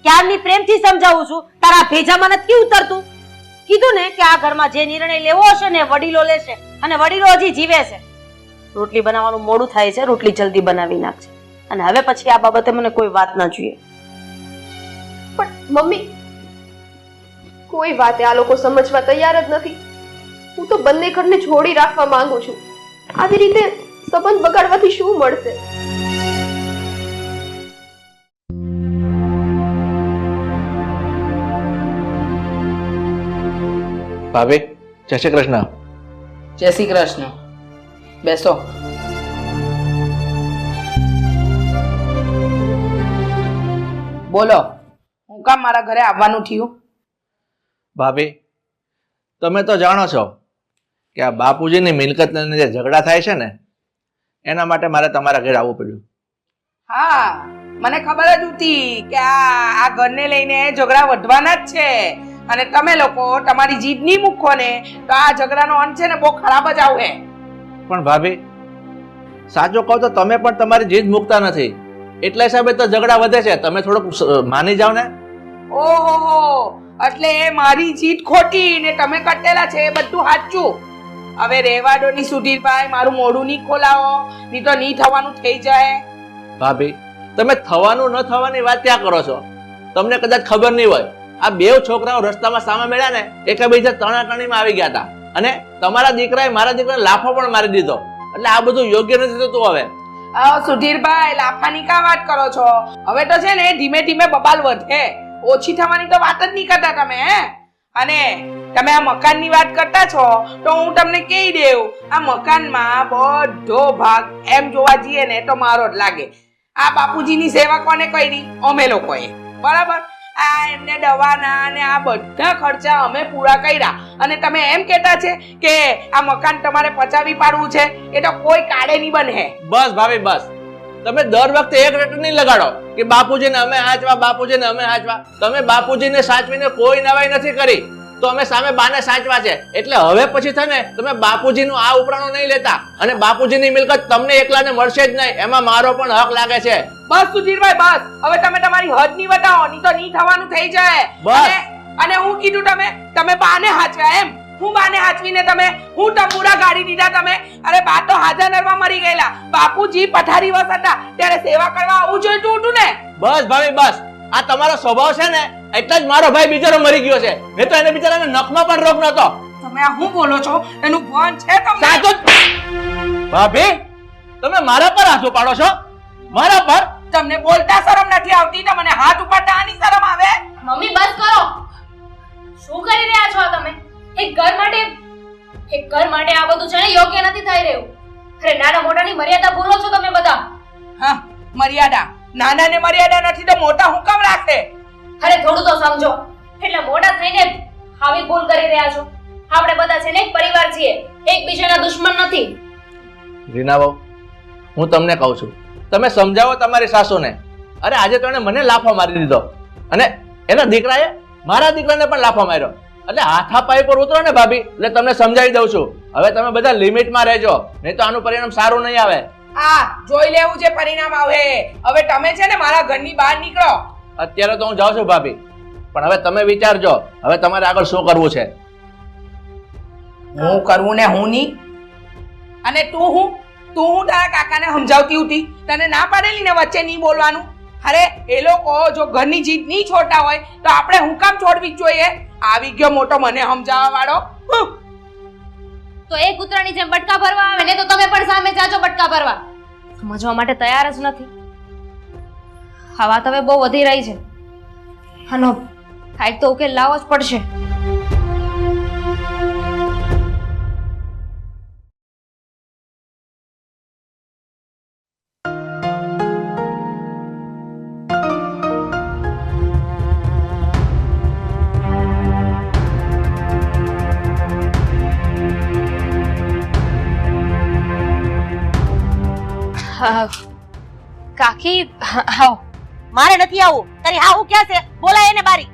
ક્યારની પ્રેમથી સમજાવું છું, તારા ભેજામાં નથી ઉતરતું. કીધું ને કે આ ઘરમાં જે નિર્ણય લેવો હશે ને વડીલો લેશે, અને વડીલો હજી જીવે છે. રોટલી બનાવવાનું મોડું થાય છે, રોટલી જલ્દી બનાવી નાખશે. અને હવે પછી આ બાબતે મને કોઈ વાત ના જોઈએ.
પણ મમ્મી, કોઈ વાતે આ લોકો સમજવા તૈયાર જ નથી. હું તો બંને ઘરને જોડી રાખવા માંગુ છું. આવી રીતે સંબંધ બગાડવાથી શું મળશે?
ભાભી, જય શ્રી કૃષ્ણ.
જય શ્રી કૃષ્ણ. બેસો. બોલો, હું કામ મારા ઘરે આવવાનું થયું?
ભાભી, તમે તો જાણો છો કે આ બાપુજીની મિલકતને જે ઝઘડા થાય છે ને એના માટે મારે તમારા ઘરે આવવું પડ્યું.
હા, મને ખબર જ હતી કે આ ઘરને લઈને ઝઘડા વધવાના જ છે, અને તમે લોકો તમારી જીદ નહીં મૂકો ને તો આ ઝઘડાનો અંત છે ને બહુ ખરાબ જ આવે.
પણ ભાભી, સાચું કહો તો તમે પણ તમારી જીદ મૂકતા નથી, એટલા હિસાબે તો ઝઘડા વધે છે. તમે થોડુંક માની જાઓ ને.
ઓહો, એટલે મારી જીદ ખોટી ને તમે કટેલા છે એ બધું સાચું. હવે રેવા દો ની સુધીરભાઈ, મારું મોઢું નહીં ખોલાવો, નહીં તો નહીં થવાનું થઈ જાય.
ભાભી, તમે થવાનું ન થવાની વાત ક્યાં કરો છો? તમને કદાચ ખબર નહીં હોય, આ બે છોકરાઓ રસ્તામાં સામે મળ્યા ને એકબીજા તણાકણીમાં આવી ગયા હતા, અને તમારા દીકરાએ મારા દીકરાને લાફો પણ મારી દીધો. એટલે આ બધું યોગ્ય નથી થતું. હવે
સુધીરભાઈ, લાફાની કા વાત કરો છો? હવે તો છે ને ધીમે ધીમે બબાલ વધે, ઓછી થવાની તો વાત જ નહીં કરતા તમે. અને તમે આ મકાનની વાત કરતા છો તો હું તમને કહી દઉં, આ મકાનમાં બધો ભાગ એમ જોવા જઈએ ને તો મારો જ લાગે. આ બાપુજીની સેવા કોને કરી? અમે લોકોએ, બરાબર? આ એમને દવાના અને આ બધા ખર્ચા અમે પૂરા કર્યા, અને તમે એમ કહેતા છે કે આ મકાન તમારે પચાવી પાડવું છે, એ તો કોઈ કાળે નહીં બને.
બસ ભાભી, બસ. તમે દર વખતે એક રેટ નહીં લગાડો કે બાપુજીને અમે હાચવા, બાપુજીને અમે હાચવા. તમે બાપુજીને સાચવીને કોઈ નવાઈ નથી કરી, તો અમે સામે બાને સાચવા છે. એટલે હવે પછી છે ને તમે બાપુજીનું આ ઉપરાણું નહીં લેતા, અને બાપુજીની મિલકત તમને એકલાને મળશે જ નહીં, એમાં મારો પણ હક લાગે છે.
બસ સુધીરભાઈ, બસ. હવે તમે તમારી હદ નહીં બતાવો, નહીં તો નહીં થવાનું થઈ જાય.
બસ.
અને હું કીધું તમે બાને હાચવા એમ? હું બાને હાચવીને તમે હું તંબુરા ગાડી દીધા તમે? અરે બા તો હાજરનરમાં મરી ગયેલા, બાપુજી પથારી વસ હતા ત્યારે સેવા કરવા આવું જોઈતું હતું ને.
બસ ભાભી, બસ. આ તમારો સ્વભાવ છે ને એટલે જ મારો ભાઈ બિચારો મરી ગયો છે, નહીં તો એને બિચારાને નખમાં પણ રોગ નતો.
તમે આ શું બોલો છો? એનું ભાન છે તમને?
સાચું જ. ભાભી, તમે મારા પર હાથ ઉપાડો છો? મારા પર?
તમને બોલતા શરમ નથી આવતી તો મને હાથ ઉપાડતા આની શરમ આવે?
મમ્મી બસ કરો. શું કરી રહ્યા છો તમે? એક ઘર માટે એક ઘર માટે આ બધું છે ને યોગ્ય નથી થઈ રહ્યું. અરે નાના મોટાની મર્યાદા ભૂલો છો તમે બધા.
હા, મર્યાદા. નાનાને મર્યાદા નથી તો મોટા હું કામ રાખે?
અરે થોડું તો સમજો. એટલે મોટા થઈને આવી ભૂલ કરી રહ્યા છો. આપણે બધા છે ને એક પરિવાર છીએ, એકબીજાના દુશ્મન નથી.
રીના બહુ, હું તમને કહું છું, તમે સમજાવો તમારી સાસુને. અરે આજે તો એને મને લાફો મારી દીધો અને એના દીકરાએ મારા દીકરાને પણ લાફો માર્યો. એટલે હાથાપાઈ પર ઉતરો ને ભાભી, એટલે તમને સમજાવી દઉં છું. હવે તમે બધા લિમિટમાં રહેજો, નહીં તો આનું પરિણામ સારું નહીં આવે.
હા, જોઈ લેવું છે પરિણામ આવે. હવે તમે છે ને મારા ઘરની બહાર નીકળો.
અત્યારે તો હું જાઉં છું ભાભી, પણ હવે તમે વિચારજો હવે તમારે આગળ શું કરવું છે.
હું કરવું ને હું નહીં. અને તું હું તારા કાકાને સમજાવતી હતી, તને ના પાડેલી ને વચ્ચે નહીં બોલવાનું. અરે એ લોકો જો ઘરની જીત નહીં છોડતા હોય તો આપણે હું કામ છોડવી જોઈએ? આવી ગયો મોટો મને સમજાવવા વાળો.
તો એ કૂતરાની જેમ બટકા ભરવા આવે ને તો તમે પણ સામે જાજો બટકા ભરવા. સમજવા માટે તૈયાર જ નથી. આ વાત હવે બહુ વધી રહી છે. આનો કાંઈક તો ઉકેલ લાવવો જ પડશે. કાકી આવો.
મારે નથી આવું. તારી હાહુ ક્યાં છે? બોલાય એને બારી.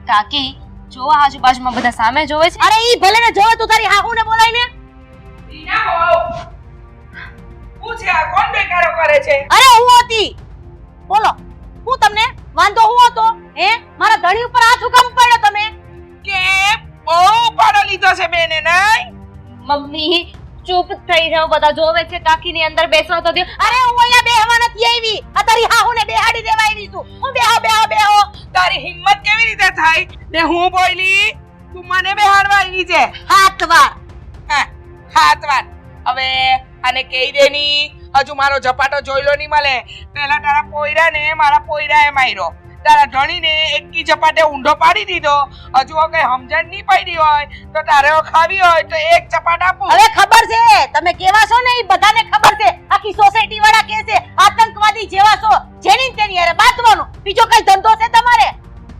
કાકી જો આજુબાજુમાં બધા સામે જોવે છે.
અરે ઈ ભલે ને જોવે, તું તારી હાહુ ને બોલાય ને.
રીના હોવ. હું છે આ કોણ બેકારો કરે છે?
અરે હું હતી. બોલો, હું તમને વાંધો હું હતો? હે, મારા ધણી ઉપર હાથ હુકમ પડ્યો તમે?
કે બહુ પાડો લીધો છે બેને નહીં?
મમ્મી ચૂપ થઈ જાઓ, બધા જોવે છે. કાકીની અંદર બેસવા તો દો.
અરે હું અહીંયા બેહવા નથી આવી. આ તારી હાહુ ને બેહાડી દેવા આવી છું. હું બેહો.
તારી હિંમત કેવી રીતે થાય ને હું બોલી તું મને બેહાડવા આવી છે?
હાથ વાર.
હાથ વાત. હવે આને કહી દેની હજુ મારો ઝપાટો જોઈલો નહીં મળે. પેલા તારા પોયરા ને મારા પોયરાએ માર્યો, તારા ધણીને એકી ઝપાટે ઊંધો પાડી દીધો. હજુ કઈ સમજણ નહીં પડી હોય તો તારે ખાવી હોય તો એક ઝપાટ આપું.
હવે ખબર છે તમે કેવા છો ને, એ બધાને ખબર છે. આખી સોસાયટી વાળા કહે છે આતંકવાદી જેવા છો. જેની ને તેની હારે બાંધવાનું. બીજો કઈ ધંધો છે તમારે?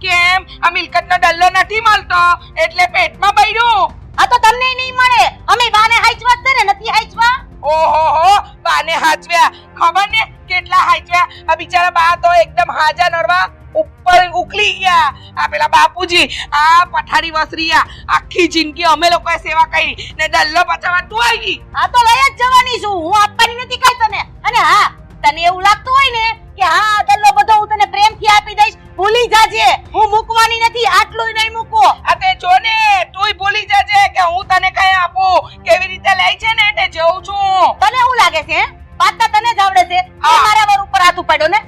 કેમ આ મિલકતનો ડલ્લો નથી મળતો એટલે પેટમાં બૈરું?
આ તો તમને નહીં મળે. અમે બાને હાચવા છે ને, નથી હાચવા.
ઓહો બાને હાચવ્યા. ખબર ને કેટલા હાચવ્યા. આ બિચારા બા તો એકદમ હાજા નરવા ઉપર ઉકલી ગયા. આ પેલા બાપુજી આ પઠારી વસરિયા આખી જિંદગી અમે લોકોએ સેવા કરી ને ડલ્લો બચાવવા તું આવી ગઈ.
આ તો લઈ જ જવાની છું. હું આપવાની નથી કઈ તને. અને હા, તને એવું લાગતું હોય ને કે હા આ દલ્લો બધો હું તને પ્રેમથી આપી દઈશ, ભૂલી જાજે. હું મૂકવાની નથી, આટલું નહીં મૂકો.
આ તે જો ને તુંય ભૂલી જાજે કે હું તને કઈ આપું. કેવી રીતે લઈ છે ને તે જોઉં છું.
તને શું લાગે છે? પાતા તને જ આવડે છે. એ મારા વર ઉપર હાથ ઉપાડ્યો ને,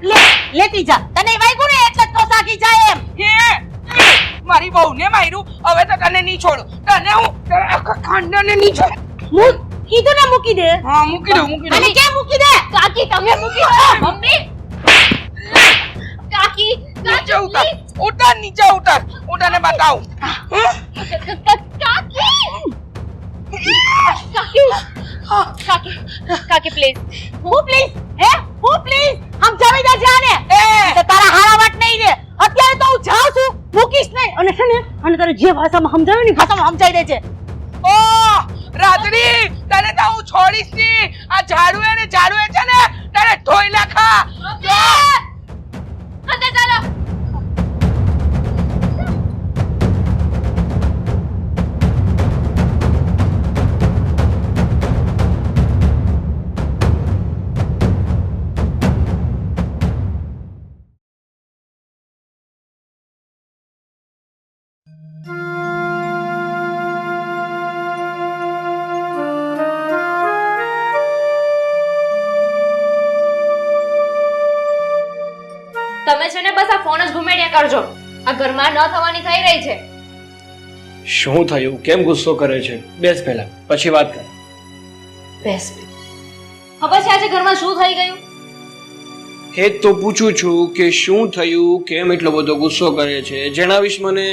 લેતી જા. તને વાગ્યું ને એટલે તો સાકી જાય એમ.
હે મારી બહુને માર્યું. હવે તો તને નહીં છોડું. તને હું ખંડને નહીં છોડું.
કીધું ને મૂકી દે.
હા મૂકી દઉં.
અને કેમ મૂકી દે?
કાકી તમે મૂકી દો. મમ્મી કાકી
નીચે ઉતાર. નીચે ઉતાર. હું તને બતાવું.
કાકી પ્લીઝ.
હું પ્લીઝ? હે, હું પ્લીઝ? સમજાવી દેજે આને. તો તારા હારા વાત નહીં રે. અત્યારે તો હું જાઉં છું, મૂકીશ નહીં. અને છે ને, અને તારે જે ભાષામાં સમજાવે ને ભાષામાં સમજાવી દેજે.
ઓ રાત્રી તને તો હું છોડીશ નહીં. આ ઝાડુ છે ને તને ધોઈ નાખા.
અંદર ચાલો. તમે છે ને બસ આ ફોન જ ઘુમેડ્યા કરજો. આ ઘરમાં ન થવાની થઈ રહી છે.
શું થયું? કેમ ગુસ્સો કરે છે? બેસ પહેલા, પછી વાત કર.
બેસ. ખબર છે આજે ઘરમાં શું થઈ ગયું?
એ જ તો પૂછું છું કે શું થયું, કેમ એટલો બધો ગુસ્સો કરે છે? જણાવીશ મને?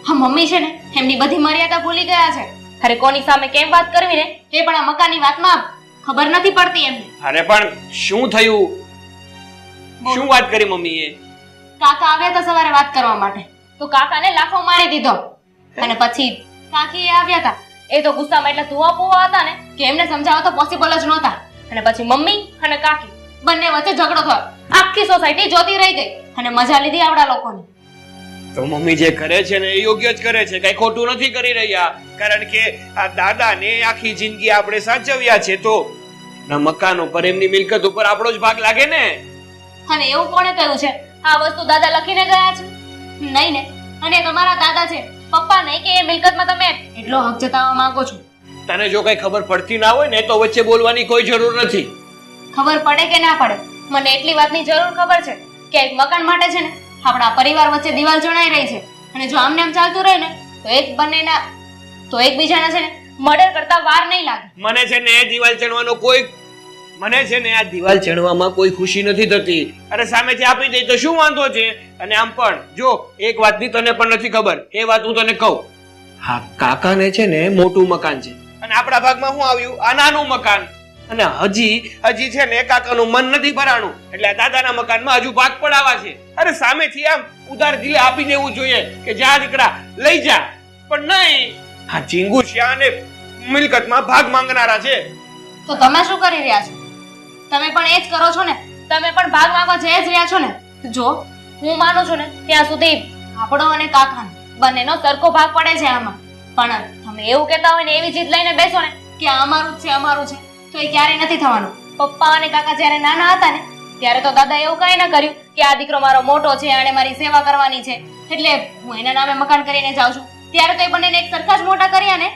હા મમ્મી છે ને એમની બધી મર્યાદા ભૂલી ગયા છે. અરે કોની સામે કેમ વાત કરવી ને એ પણ આ મકાનની વાતમાં ખબર નથી પડતી એમને.
અરે પણ શું થયું? શું વાત કરી મમ્મીએ?
કાકા આવ્યા હતા સવારે વાત કરવા માટે તો કાકાને લાફો મારી દીધો અને પછી કાકી આવ્યા હતા. એ તો ગુસ્સામાં એટલે ધુઆ પુઆ હતા ને કે એમને સમજાવવા તો પોસિબલ જ નહોતા. અને પછી મમ્મી અને કાકી બંને વચ્ચે ઝઘડો થયો. આખી સોસાયટી જોતી રહી ગઈ અને મજા લીધી આવડા લોકોની.
તો મમ્મી જે કરે છે ને એ યોગ્ય જ કરે છે, કઈ ખોટું નથી કરી રહ્યા. કારણ કે આ દાદાને આખી જિંદગી આપણે સાચવ્યા છે તો ના મકાન ઉપર એમની મિલકત ઉપર આપણો જ ભાગ લાગે ને.
અને એવું કોણે કહ્યું છે આ વસ્તુ દાદા લખીને ગયા છે? નહીં ને. અને તમારા દાદા છે, પપ્પા નહીં કે એ મિલકતમાં તમે એટલો હક જતાવવા માંગો છો.
તને જો કઈ ખબર પડતી ના હોય ને તો વચ્ચે બોલવાની કોઈ જરૂર નથી.
ખબર પડે કે ના પડે મને એટલી વાતની જરૂર ખબર છે કે એક મકાન માટે છે ને આપણા પરિવાર વચ્ચે દિવાલ ચણાઈ રહી છે. અને જો આમને આમ ચાલતું રહે ને તો એકબીજાના છે ને મર્ડર કરતા વાર નહીં લાગે.
મને છે ને દિવાલ ચણવાનો આ દિવાલ ચણવામાં કોઈ ખુશી નથી થતી. અરે સામેથી આપી દે તો શું વાંધો છે? અને આમ પણ જો એક વાતની તને પણ નથી ખબર, એ વાત હું તને કહું. હા, કાકાને છે ને મોટું મકાન છે અને આપણા ભાગમાં શું આવ્યું? આ નાનું મકાન. અને હજી છે ને કાકાનું મન નથી ભરાણું એટલે આ દાદાના મકાનમાં હજુ ભાગ પડાવવા છે. અરે સામેથી આમ ઉધાર દિલે આપી દેવું જોઈએ કે જા દીકરા લઈ જા, પણ નહીં. હા, ચીંગુશિયા અને મિલકતમાં ભાગ માંગનારા છે.
તો તમે શું કરી રહ્યા છો? તમે પણ એ જ કરો છો ને. તમે પણ ભાગ માંગવા જઈ જ રહ્યા છો ને. જો હું માનું છું ને ત્યાં સુધી આપણો અને કાકાનો બંનેનો સરખો ભાગ પડે છે આમાં. પણ તમે એવું કહેતા હોય ને એવી જીદ લઈને બેસો ને કે અમારું જ છે અમારું છે તો એ ક્યારેય નથી થવાનું. પપ્પા અને કાકા જ્યારે નાના હતા ને ત્યારે તો દાદા એવું કઈ ના કર્યું કે આ દીકરો મારો મોટો છે આને મારી સેવા કરવાની છે એટલે હું એના નામે મકાન કરીને જાઉં છું. ત્યારે તો એ બંનેને એક સરખા જ મોટા કર્યા ને.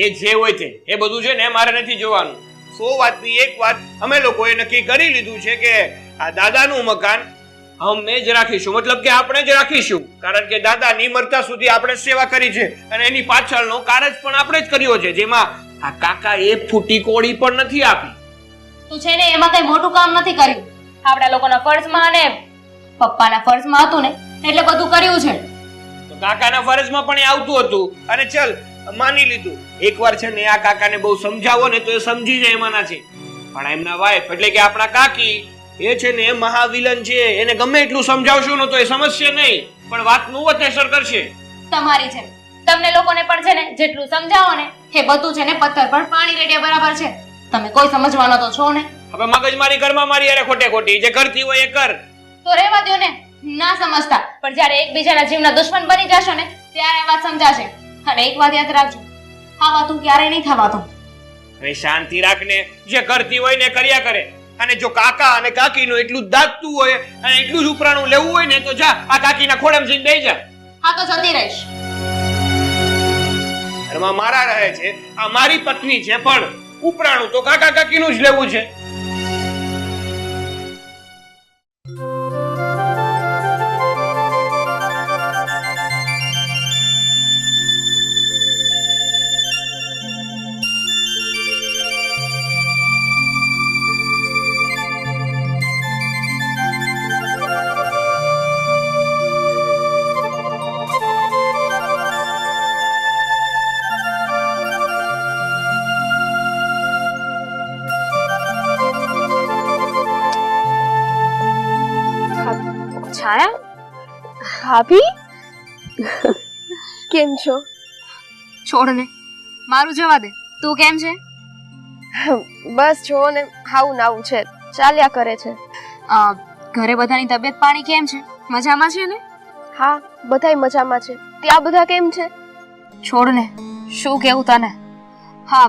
એ જે હોય છે એ બધું છે ને મારે નથી જોવાનું. 100 વાતની એક વાત અમે લોકોએ નક્કી કરી લીધું છે કે આ દાદાનું મકાન અમે જ રાખીશું, મતલબ કે આપણે જ રાખીશું. કારણ કે દાદાની મરતા સુધી આપણે સેવા કરી છે અને એની પાછળનો કારજ પણ આપણે જ કર્યો છે, જેમાં આ કાકા એ ફૂટી કોડી પણ નથી આપી.
તું છે ને એમાં કઈ મોટું કામ નથી કર્યું. આપણા લોકોના ફરજમાં અને પપ્પાના ફરજમાં હતું ને એટલે બધું કર્યું છે.
તો કાકાના ફરજમાં પણ એ આવતું હતું અને ચલ માની લીધું. એકવાર છે ને આ કાકાને બહુ સમજાવો ને તો એ સમજી જાય એમાંના છે. પણ એમના વાઈફ એટલે કે આપણા કાકી એ છે ને મહાવિલન છે. એને ગમે એટલું સમજાવશો ને તો એ સમજશે નહીં, પણ વાતનું વતેસર કરશે.
તમારી છે તમને લોકોને પણ છે ને જેટલું સમજાવો ને એ બધું છે ને પથ્થર પર પાણી રેડ્યા બરાબર છે. તમે કોઈ સમજવાનો તો છો ને.
હવે મગજમારી ઘરમાં મારી યારે ખોટે ખોટી જે કરતી હોય એ કર.
તો રહેવા દો ને. ના સમજતા પણ જ્યારે એકબીજાના જીવના દુશ્મન બની જશો ને ત્યારે આ વાત સમજાશે. અને એક વાત યાદ રાખજો, આ વાતું ક્યારેય નહીં થવાતું.
હવે શાંતિ રાખને, જે કરતી હોય ને કર્યા કરે. અને જો કાકા અને કાકીનું એટલું જ દાદતું હોય અને એટલું જ ઉપરાણું લેવું હોય ને તો જા આ કાકીના ખોળામાં જઈને બેસી જા.
હા તો જતી રહીશ.
ઘરમાં મારા રહે છે, આ મારી પત્ની છે, પણ ઉપરાણું તો કાકા કાકીનું જ લેવું છે.
છાયા ભાભી કેમ છો?
છોડ ને, મારું જવા દે. તું કેમ છે?
બસ જો ને આવું નાવું છે, ચાલ્યા કરે છે.
ઘરે બધાની તબિયત પાણી કેમ છે? મજામાં છે ને?
હા, બધાય મજામાં છે. ત્યાં બધા કેમ છે?
છોડ ને, શું કેવું તને. હા,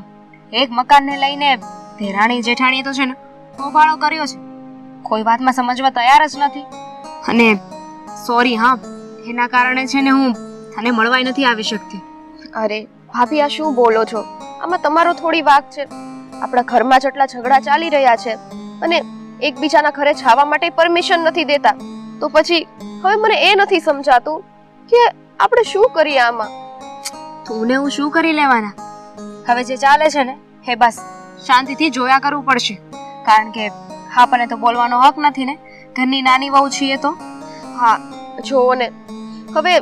એક મકાનને લઈને દેરાણી જેઠાણીએ તો છે ને હોબાળો કર્યો છે. કોઈ વાતમાં સમજવા તૈયાર જ નથી. અને સોરી હા, એના કારણે છે ને હું તને મળવાય નથી આવી શકતી.
અરે ભાભી, આ શું બોલો છો? આમાં તમારો થોડી વાક છે. આપણા ઘરમાં જેટલા ઝઘડા ચાલી રહ્યા છે અને એકબીજાના ઘરે જવા માટે પરમિશન નથી દેતા, તો પછી હવે મને એ નથી સમજાતું કે આપણે શું કરીએ આમાં.
તું ને હું શું કરી લેવાના? હવે જે ચાલે છે ને એ બસ શાંતિથી જોયા કરવું પડશે. કારણ કે આપણને તો બોલવાનો હક નથી ને, ઘરની નાની વહુ છીએ તો.
હા જોવો ને, હવે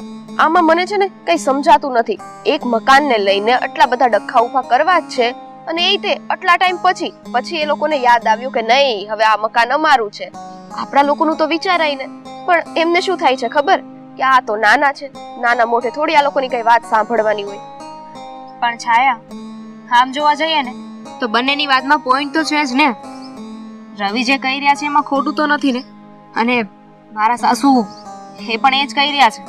આમાં મને છે ને કઈ સમજાતું નથી. એક મકાનને લઈને આટલા બધા ડખા ઉભા કરવા જ છે અને એ તે આટલા ટાઈમ પછી એ લોકોને યાદ આવ્યું કે નહીં, હવે આ મકાન અમારું છે. આપણા લોકોનું તો વિચારાય ને, પણ એમને શું થાય છે ખબર કે આ તો નાના છે, નાના મોઢે થોડી આ લોકોની કઈ વાત સાંભળવાની હોય.
પણ છાયા, આમ જોવા જઈએ ને તો બંનેની વાતમાં પોઈન્ટ તો છે જ ને. રવિ જે કહી રહ્યા છે એમાં ખોટું તો નથી ને, અને મારા સાસુ એ પણ એ જ કહી રહ્યા છે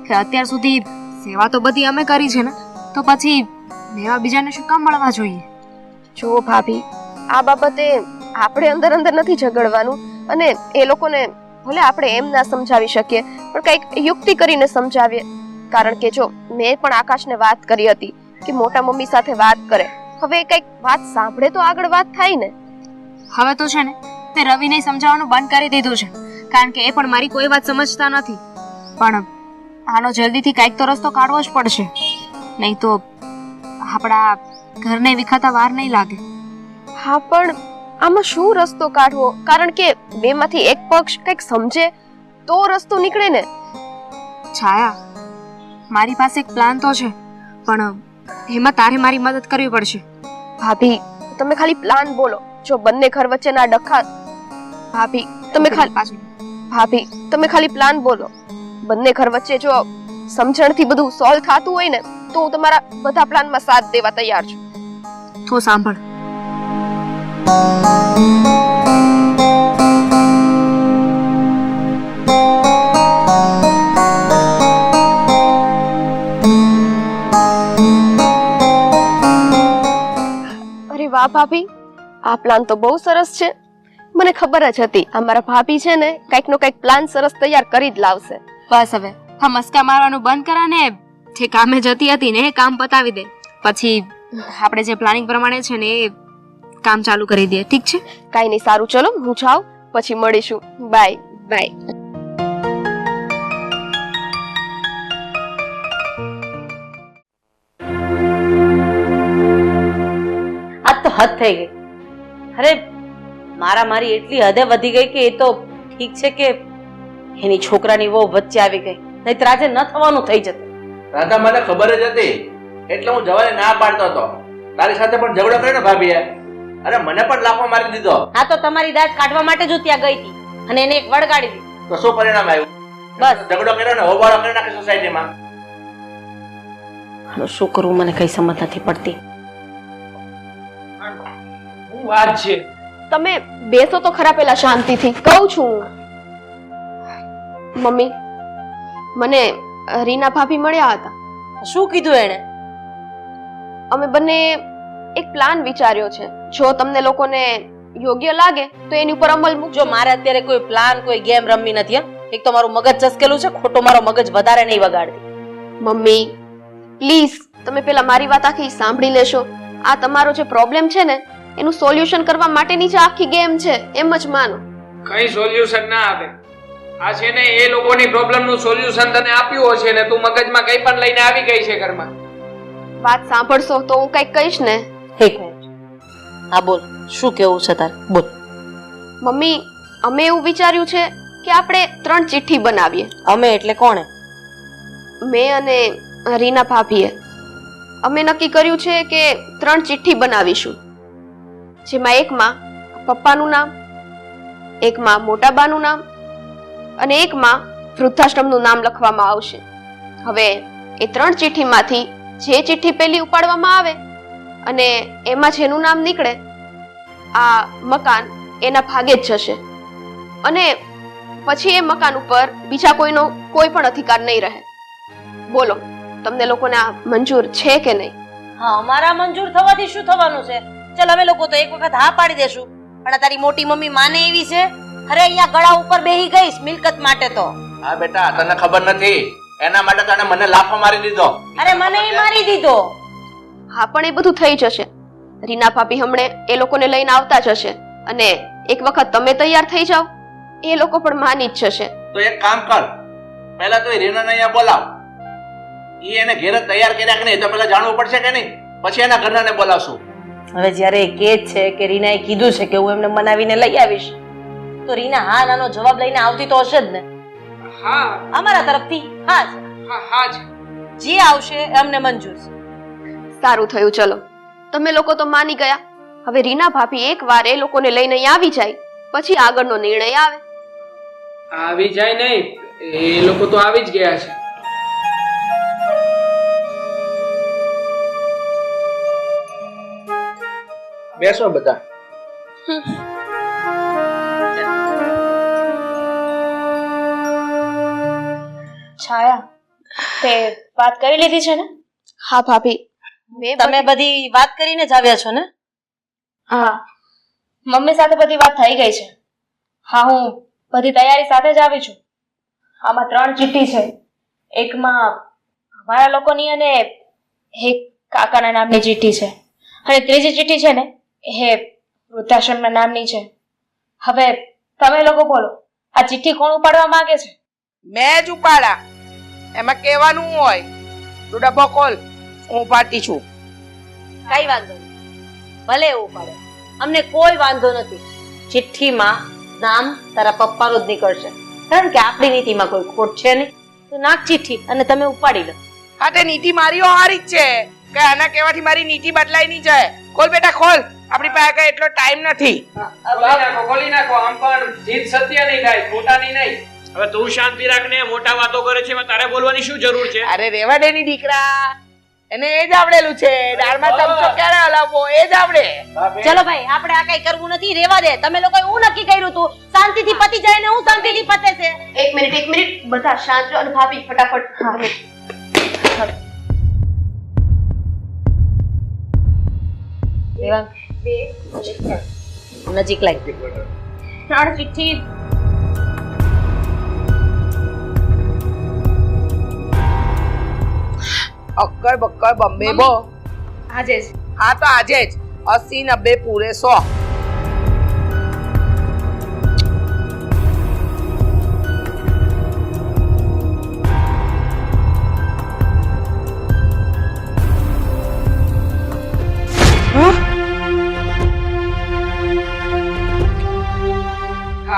કે અત્યાર સુધી સેવા તો બધી અમે કરી છે ને, તો પછી મેવા બીજાને શું કામ મળવા જોઈએ?
જો ભાભી, આ બાબતે આપણે અંદર અંદર નથી ઝઘડવાનું, અને એ લોકોને ભલે આપણે એમ ના સમજાવી શકીએ પણ કંઈક યુક્તિ કરીને સમજાવીએ. કારણ કે જો મેં પણ આકાશને વાત કરી હતી કે મોટા મમ્મી સાથે વાત કરે, હવે કંઈક વાત સાંભળે તો આગળ વાત થાય ને.
હવે તો છે ને તે રવિને સમજાવવાનું બંધ કરી દીધું છે, કારણ કે એ પણ મારી કોઈ વાત સમજતા નથી. પણ આનો જલ્દીથી કંઈક તો રસ્તો કાઢવો જ પડશે, નહીં તો આપણા ઘરને વિખાતા વાર નહીં લાગે.
હા, પણ આમાં શું રસ્તો કાઢવો? કારણ કે બેમાંથી એક પક્ષ કંઈક સમજે તો રસ્તો નીકળે ને.
છાયા, મારી પાસે એક પ્લાન તો છે, પણ એમાં તારે મારી મદદ કરવી પડશે.
ભાભી, તમે ખાલી પ્લાન બોલો. જો બંને ઘર વચ્ચેના ડખા ભાભી તમે ખાલી પ્લાન બોલો. બંને ઘર વચ્ચે જો સમજણથી બધું સોલ્વ થતું હોય ને તો હું તમારા બધા પ્લાનમાં સાથ દેવા તૈયાર છું.
તો સાંભળ,
અરે વાહ ભાભી, આ પ્લાન તો બહુ સરસ છે. મને ખબર જ હતી આ મારા ભાભી છે ને કંઈક નો કંઈક પ્લાન સરસ તૈયાર કરી જ લાવશે.
બસ હવે હા મસ્કા મારવાનું બંધ કરા ને જે કામે જતી હતી ને એ કામ પતાવી દે, પછી આપણે જે પ્લાનિંગ પ્રમાણે છે ને એ કામ ચાલુ કરી દઈએ. ઠીક છે?
કાઈ નહીં, સારું, ચલો હું જાઉં, પછી મળીશું. Bye bye.
આ તો હદ થઈ ગઈ. અરે મારી એટલી હદે વધી ગઈ કે એ તો ઠીક છે કે એની છોકરાની વહુ વચ્ચે આવી ગઈ, નહીતર આજે ન થવાનું થઈ જતું.
રાધા, મને ખબર જ હતી એટલે હું જવાની ના પાડતો હતો. તારી સાથે પણ ઝઘડો કર્યો ને ભાભીએ, અરે મને પણ લાફો મારી દીધો.
આ તો તમારી દાજ કાઢવા માટે જ હું ત્યાં ગઈ હતી અને એને એક વળગાડી દીધી.
તો શું પરિણામ આવ્યું?
બસ
ઝઘડો કર્યો ને હોબાળો કરી નાખે સોસાયટીમાં.
આનું શું કરવું મને કઈ સમજ નથી પડતી.
શું વાત છે?
તમે બેસો તો ખરા પેલા શાંતિથી કહું છું. મમ્મી, મને રીના ભાભી મળ્યા હતા.
શું કીધું એને?
અમે બંને એક પ્લાન વિચાર્યો છે. જો તમને લોકોને યોગ્ય લાગે તો એની ઉપર અમલ મૂકજો.
જો મારે અત્યારે કોઈ પ્લાન કોઈ ગેમ રમવી નથી. એક તો મારું મગજ ચસકેલું છે, ખોટો મારો મગજ વધારે નહીં વગાડતી.
મમ્મી પ્લીઝ, તમે પેલા મારી વાત આખી સાંભળી લેશો. આ તમારો જે પ્રોબ્લેમ છે ને એનું સોલ્યુશન કરવા માટેની જ આખી ગેમ છે, એમ જ માનો.
કઈ સોલ્યુશન ના આવે. આ છે ને એ લોકોની પ્રોબ્લેમ નું સોલ્યુશન તને આપ્યું હશે ને તું મગજમાં કઈ પણ લઈને આવી ગઈ છે ઘરમાં.
વાત સાંભળશો તો હું કઈક કહીશ ને.
એક મિનિટ, હા બોલ, શું કેવું છે તારે? બોલ.
મમ્મી, અમે એવું વિચાર્યું છે કે આપણે 3 ચિઠ્ઠી બનાવીએ.
અમે એટલે કોણે?
મેં અને રીના ભાભીએ અમે નક્કી કર્યું છે કે 3 ચિઠ્ઠી બનાવીશું, જેમાં એકમાં પપ્પાનું નામ, એકમાં મોટા બાનું નામ અને એકમાં વૃદ્ધાશ્રમનું નામ લખવામાં આવશે. હવે એ 3 ચિઠ્ઠીમાંથી જે ચિઠ્ઠી પહેલી ઉપાડવામાં આવે અને એમાં જેનું નામ નીકળે આ મકાન એના ભાગે જ જશે, અને પછી એ મકાન ઉપર બીજા કોઈનો કોઈ પણ અધિકાર નહીં રહે. બોલો, તમને લોકોને આ મંજૂર છે કે નહીં?
હા, અમારા મંજૂર થવાથી શું થવાનું છે? ચાલ અમે લોકો તો એક વખત હા પાડી દેશું, પણ તારી મોટી મમ્મી માને એવી છે? અરે અહીંયા ગળા ઉપર બેહી ગઈશ મિલકત માટે તો.
હા બેટા, તને ખબર નથી, એના માટે તને મને લાફો મારી દીધો.
અરે મને મારી દીધો.
હા, પણ એ બધું થઈ જશે. રીના ભાભી હમણે એ લોકોને લઈને આવતા જ હશે, અને એક વખત તમે તૈયાર થઈ જાઓ એ લોકો પણ માની જ જશે.
તો એક કામ કર, પહેલા તો રીનાને અહીંયા બોલાવ. ઈ એને ઘેર તૈયાર કર્યા કે નહીં તો પહેલા જાણવું પડશે કે નહીં, પછી એના ઘરનાને બોલાવશું.
હવે જ્યારે એ કહે છે કે રીનાએ કીધું છે કે હું એમને મનાવીને લઈ આવીશ, તો રીના હા નાનો જવાબ લઈને આવતી તો હશે જ ને.
હા,
અમારા તરફથી હા.
હા હા જ.
જે આવશે એ અમને મંજૂર છે.
સારું થયું, ચલો તમે લોકો તો માની ગયા. હવે રીના ભાભી એકવાર એ લોકોને લઈને અહીં આવી જાય પછી આગળનો નિર્ણય આવે.
આવી જાય નહીં, એ લોકો તો આવી જ ગયા છે.
બેસો બધા.
છાયા તે વાત કરી લીધી છે ને?
હા ભાભી,
તમે બધી વાત કરીને જ આવ્યા છો ને?
હા, મમ્મી સાથે બધી વાત થઈ ગઈ છે. હા, હું બધી તૈયારી સાથે જ આવી છું. આમાં 3 ચિઠ્ઠી છે. એકમાં અમારા લોકોની અને એક કાકાના નામની ચિઠ્ઠી છે, અને ત્રીજી ચિઠ્ઠી છે ને એ વૃદ્ધાશ્રમના નામની છે. હવે તમે લોકો બોલો, આ ચિઠ્ઠી કોણ ઉપાડવા માંગે છે?
મેં જ ઉપાડા. એમાં કહેવાનું હોય તું ડબ્બો ખોલ, હું ઉપાડતી છું.
કઈ વાંધો નહીં, ભલે એવું પડે, અમને કોઈ વાંધો નથી. ચિઠ્ઠીમાં નામ તારા પપ્પાનું જ નીકળશે, કારણ કે આપણી નીતિમાં કોઈ ખોટ છે નહીં. તો નાખ ચિઠ્ઠી અને તમે ઉપાડી લો.
હા, તે નીતિ મારી હારી જ છે કે આના કહેવાથી મારી નીતિ બદલાઈ નહીં જાય. ખોલ બેટા ખોલ, આપણી પાસે કઈ એટલો ટાઈમ નથી.
ખોલી નાખો. આમ પણ જીત સત્યની થાય, ખોટાની નહીં.
હવે તું શાંતિ રાખને, મોટા વાતો કરે છે, એમાં તારે બોલવાની શું જરૂર છે?
અરે રેવા દે ની દીકરા, એને એ જ આવડેલું છે. દાળમાં ચમચો ક્યારે હલાવવો એ જ આવડે.
ચલો ભાઈ, આપણે આ કઈ કરવું નથી, રેવા દે. તમે લોકો એવું નક્કી કર્યું હતું, શાંતિથી પતી જાય ને હું શાંતિથી પતે છે.
એક મિનિટ બધા શાંત રહો અને ભાભી ફટાફટ.
દેવાંગ, નજીક લાગ.
3 ચિઠ્ઠી
અક્કર બક્કર બમ્બે બો.
આજે જ.
હા તો આજે જ 80 90 પૂરે 100.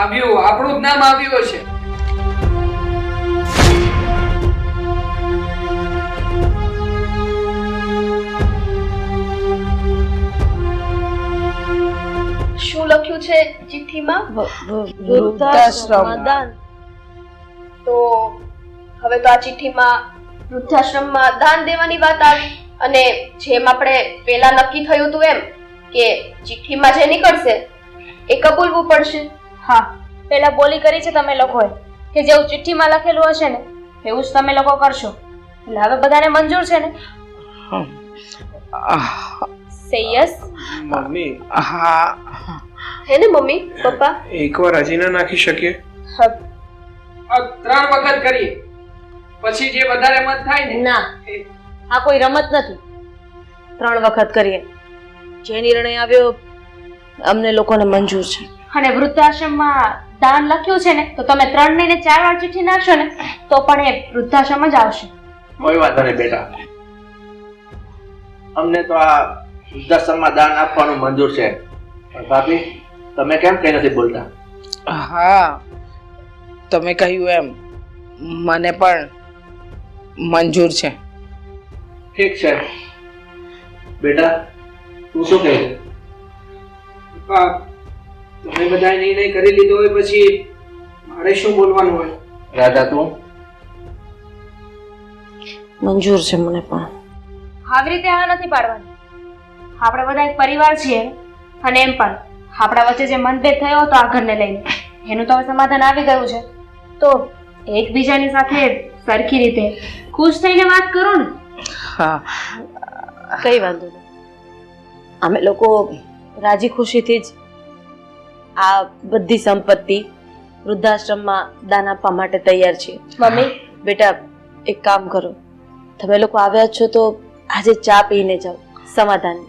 આવ્યું, આપણું જ નામ આવ્યું છે.
શું લખ્યું છે ચિઠ્ઠીમાં?
વૃદ્ધાશ્રમમાં દાન.
તો હવે તો આ ચિઠ્ઠીમાં વૃદ્ધાશ્રમમાં દાન દેવાની વાત આવી, અને જેમ આપણે પેલા નક્કી થયું હતું એમ કે ચિઠ્ઠીમાં જે નીકળશે એ કબૂલવું પડશે.
હા, પેલા બોલી કરી છે તમે લોકોએ કે જેવું ચિઠ્ઠીમાં લખેલું હશે ને એવું જ તમે લોકો કરશો. એટલે હવે બધાને મંજૂર છે ને? Say yes.
મમ્મી,
હા
હે ને મમ્મી પપ્પા?
એકવાર હજી ના નાખી શકીએ?
3 વખત કરીએ, પછી જે વધારે મત થાય ને.
ના, આ કોઈ રમત નથી. 3 વખત કરીએ. જે નિર્ણય આવ્યો અમને લોકોને મંજૂર છે.
અને વૃદ્ધાશ્રમમાં દાન લખ્યું છે ને તો તમે 3 નહીં ને 4 વાર ચિઠ્ઠી નાખશો ને તો પણ એ વૃદ્ધાશ્રમ જ આવશે.
કોઈ વાંધો નહીં બેટા, અમને તો આ વૃદ્ધાશ્રમમાં દાન આપવાનું મંજૂર છે. પણ ભાભી, તમે કેમ કઈ નથી બોલતા?
હા, તમે કહ્યું એમ મને પણ મંજૂર છે.
ઠીક છે બેટા, તું શું કહે છે?
તમે બધા નિર્ણય કરી લીધો હોય પછી મારે શું બોલવાનું હોય?
રાધા, તું?
મંજૂર છે મને પણ.
આવી રીતે હા નથી પાડવાની. આપણે બધા એક પરિવાર છીએ, અને એમ પણ આપણા વચ્ચે જે મતભેદ થયો હતો આ ઘરને લઈને એનું તો હવે સમાધાન આવી ગયું છે. તો એકબીજાની સાથે સરખી રીતે ખુશ થઈને વાત કરો ને.
હા,
કઈ વાંધો નહીં, અમે લોકો રાજી ખુશીથી જ આ બધી સંપત્તિ વૃદ્ધાશ્રમમાં દાન આપવા માટે તૈયાર છીએ.
મમ્મી,
બેટા એક કામ કરો, તમે લોકો આવ્યા છો તો આજે ચા પીને જાઓ સમાધાન.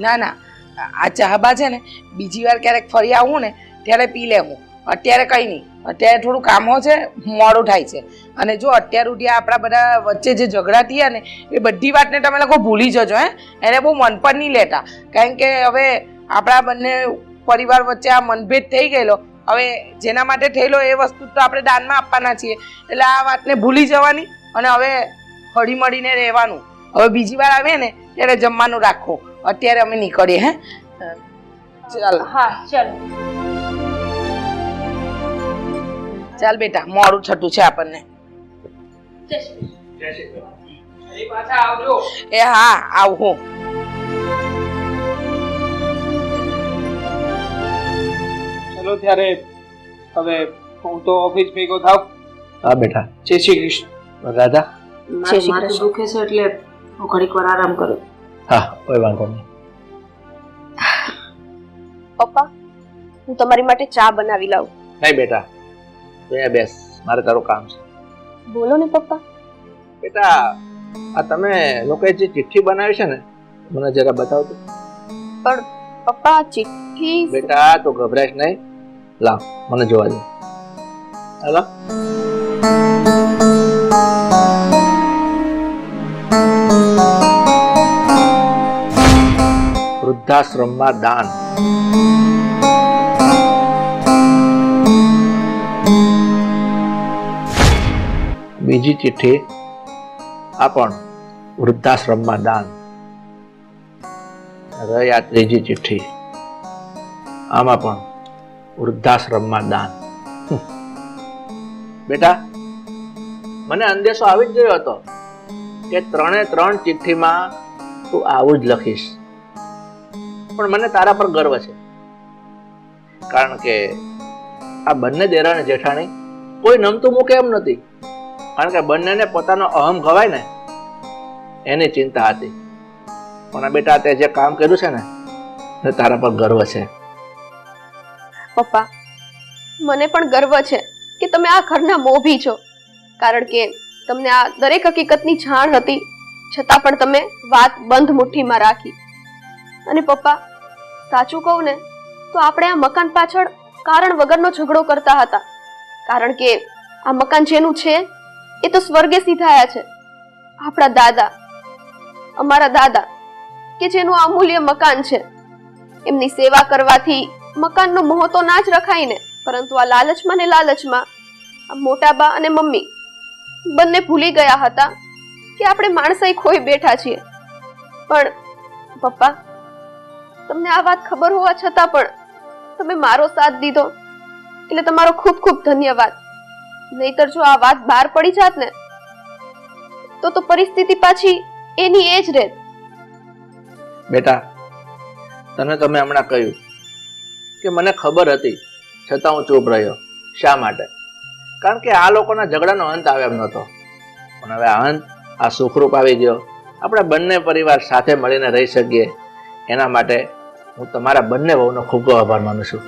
ના ના, આ ચાહબા છે ને બીજી વાર ક્યારેક ફરી આવું ને ત્યારે પી લેવું. અત્યારે કઈ નહીં, અત્યારે થોડું કામો છે, મોડું થાય છે. અને જો અત્યાર સુધી આપણા બધા વચ્ચે જે ઝઘડા થયા ને એ બધી વાતને તમે લોકો ભૂલી જજો. એને બહુ મન પર નહીં લેતા, કારણ કે હવે આપણા બંને પરિવાર વચ્ચે આ મનભેદ થઈ ગયેલો. હવે જેના માટે થયેલો એ વસ્તુ તો આપણે દાનમાં આપવાના છીએ, એટલે આ વાતને ભૂલી જવાની અને હવે હળી મળીને રહેવાનું. હવે બીજી વાર આવે ને ત્યારે જમવાનું રાખો. અત્યારે અમે નીકળીએ. હે ચાલ
હા ચલો.
ચાલ બેટા, મોડું છઠ્ઠું છે આપણને.
જય શ્રી
જય શ્રી કૃષ્ણ. ફરી પાછા આવજો.
એ હા, આવું.
ચલો ત્યારે હવે હું તો ઓફિસ ભેગો થાવ.
હા બેટા.
જય શ્રી કૃષ્ણ.
રાધા.
માથું દુખે છે એટલે હું ઘડીક વાર આરામ કરું.
હા, કોઈ વાંધો નહીં.
પપ્પા, હું તમારી માટે ચા બનાવી લાવું.
નહીં બેટા, તું અહીંયા બેસ, મારે તારું કામ છે.
બોલો ને પપ્પા.
બેટા, આ તમે લોકોએ જે ચિઠ્ઠી બનાવી છે ને, મને જરા બતાવતો.
પણ પપ્પા, ચિઠ્ઠી
બેટા તું ગભરાશ નહીં, લાવ મને જોવા દે. હાલો. વૃદ્ધાશ્રમમાં દાન. બીજી ચિઠ્ઠી આ પણ વૃદ્ધાશ્રમમાં દાન. રહી આ ત્રીજી ચિઠ્ઠી, આમાં પણ વૃદ્ધાશ્રમમાં દાન. બેટા, મને અંદેશો આવી જ ગયો હતો કે 3 ચિઠ્ઠીમાં તું આવું જ લખીશ. પણ મને તારા પર ગર્વ છે, કારણ કે આ બંને દેરાણી જેઠાણી કોઈ નમતું મૂકે એમ નથી, કારણ કે બંનેને પોતાનો અહમ ખવાય ને એની ચિંતા હતી. પણ બેટા, તે જે કામ કર્યું છે ને તે તારા પર ગર્વ છે.
પપ્પા, મને પણ ગર્વ છે કે તમે આ ઘરના મોભી છો, કારણ કે તમને આ દરેક હકીકતની જાણ હતી, છતાં પણ તમે વાત બંધ મુઠ્ઠીમાં રાખી. અને પપ્પા, સાચું કહું ને તો આપણે આ મકાન પાછળ કારણ વગરનો ઝઘડો કરતા હતા, કારણ કે આ મકાન જેનું છે એ તો સ્વર્ગે સીધાયા છે. આપણા દાદા, અમારા દાદા, કે જેનું અમૂલ્ય મકાન છે, એમની સેવા કરવાથી મકાનનો મોહ તો ના જ રખાય ને, પરંતુ આ લાલચમાં ને લાલચમાં આ મોટા બા અને મમ્મી બંને ભૂલી ગયા હતા કે આપણે માણસાઈ ખોઈ બેઠા છીએ. પણ પપ્પા, તમને આ વાત ખબર હોવા છતાં પણ તમે મારો સાથ દીધો, એટલે તમારો ખૂબ ખૂબ ધન્યવાદ. નહીતર જો આ વાત બહાર પડી જાત ને તો પરિસ્થિતિ પાછી એની એ જ રહેત.
બેટા, તને તમે હમણાં કહ્યું કે મને ખબર હતી છતાં હું ચૂપ રહ્યો. શા માટે? કારણ કે આ લોકોના ઝઘડાનો અંત આવે એમ નહોતો. પણ હવે આ અંત, આ સુખરૂપ આવી ગયો. આપણે બંને પરિવાર સાથે મળીને રહી શકીએ, એના માટે હું તમારા બંને વહુનો ખૂબ ખૂબ આભાર માનું છું.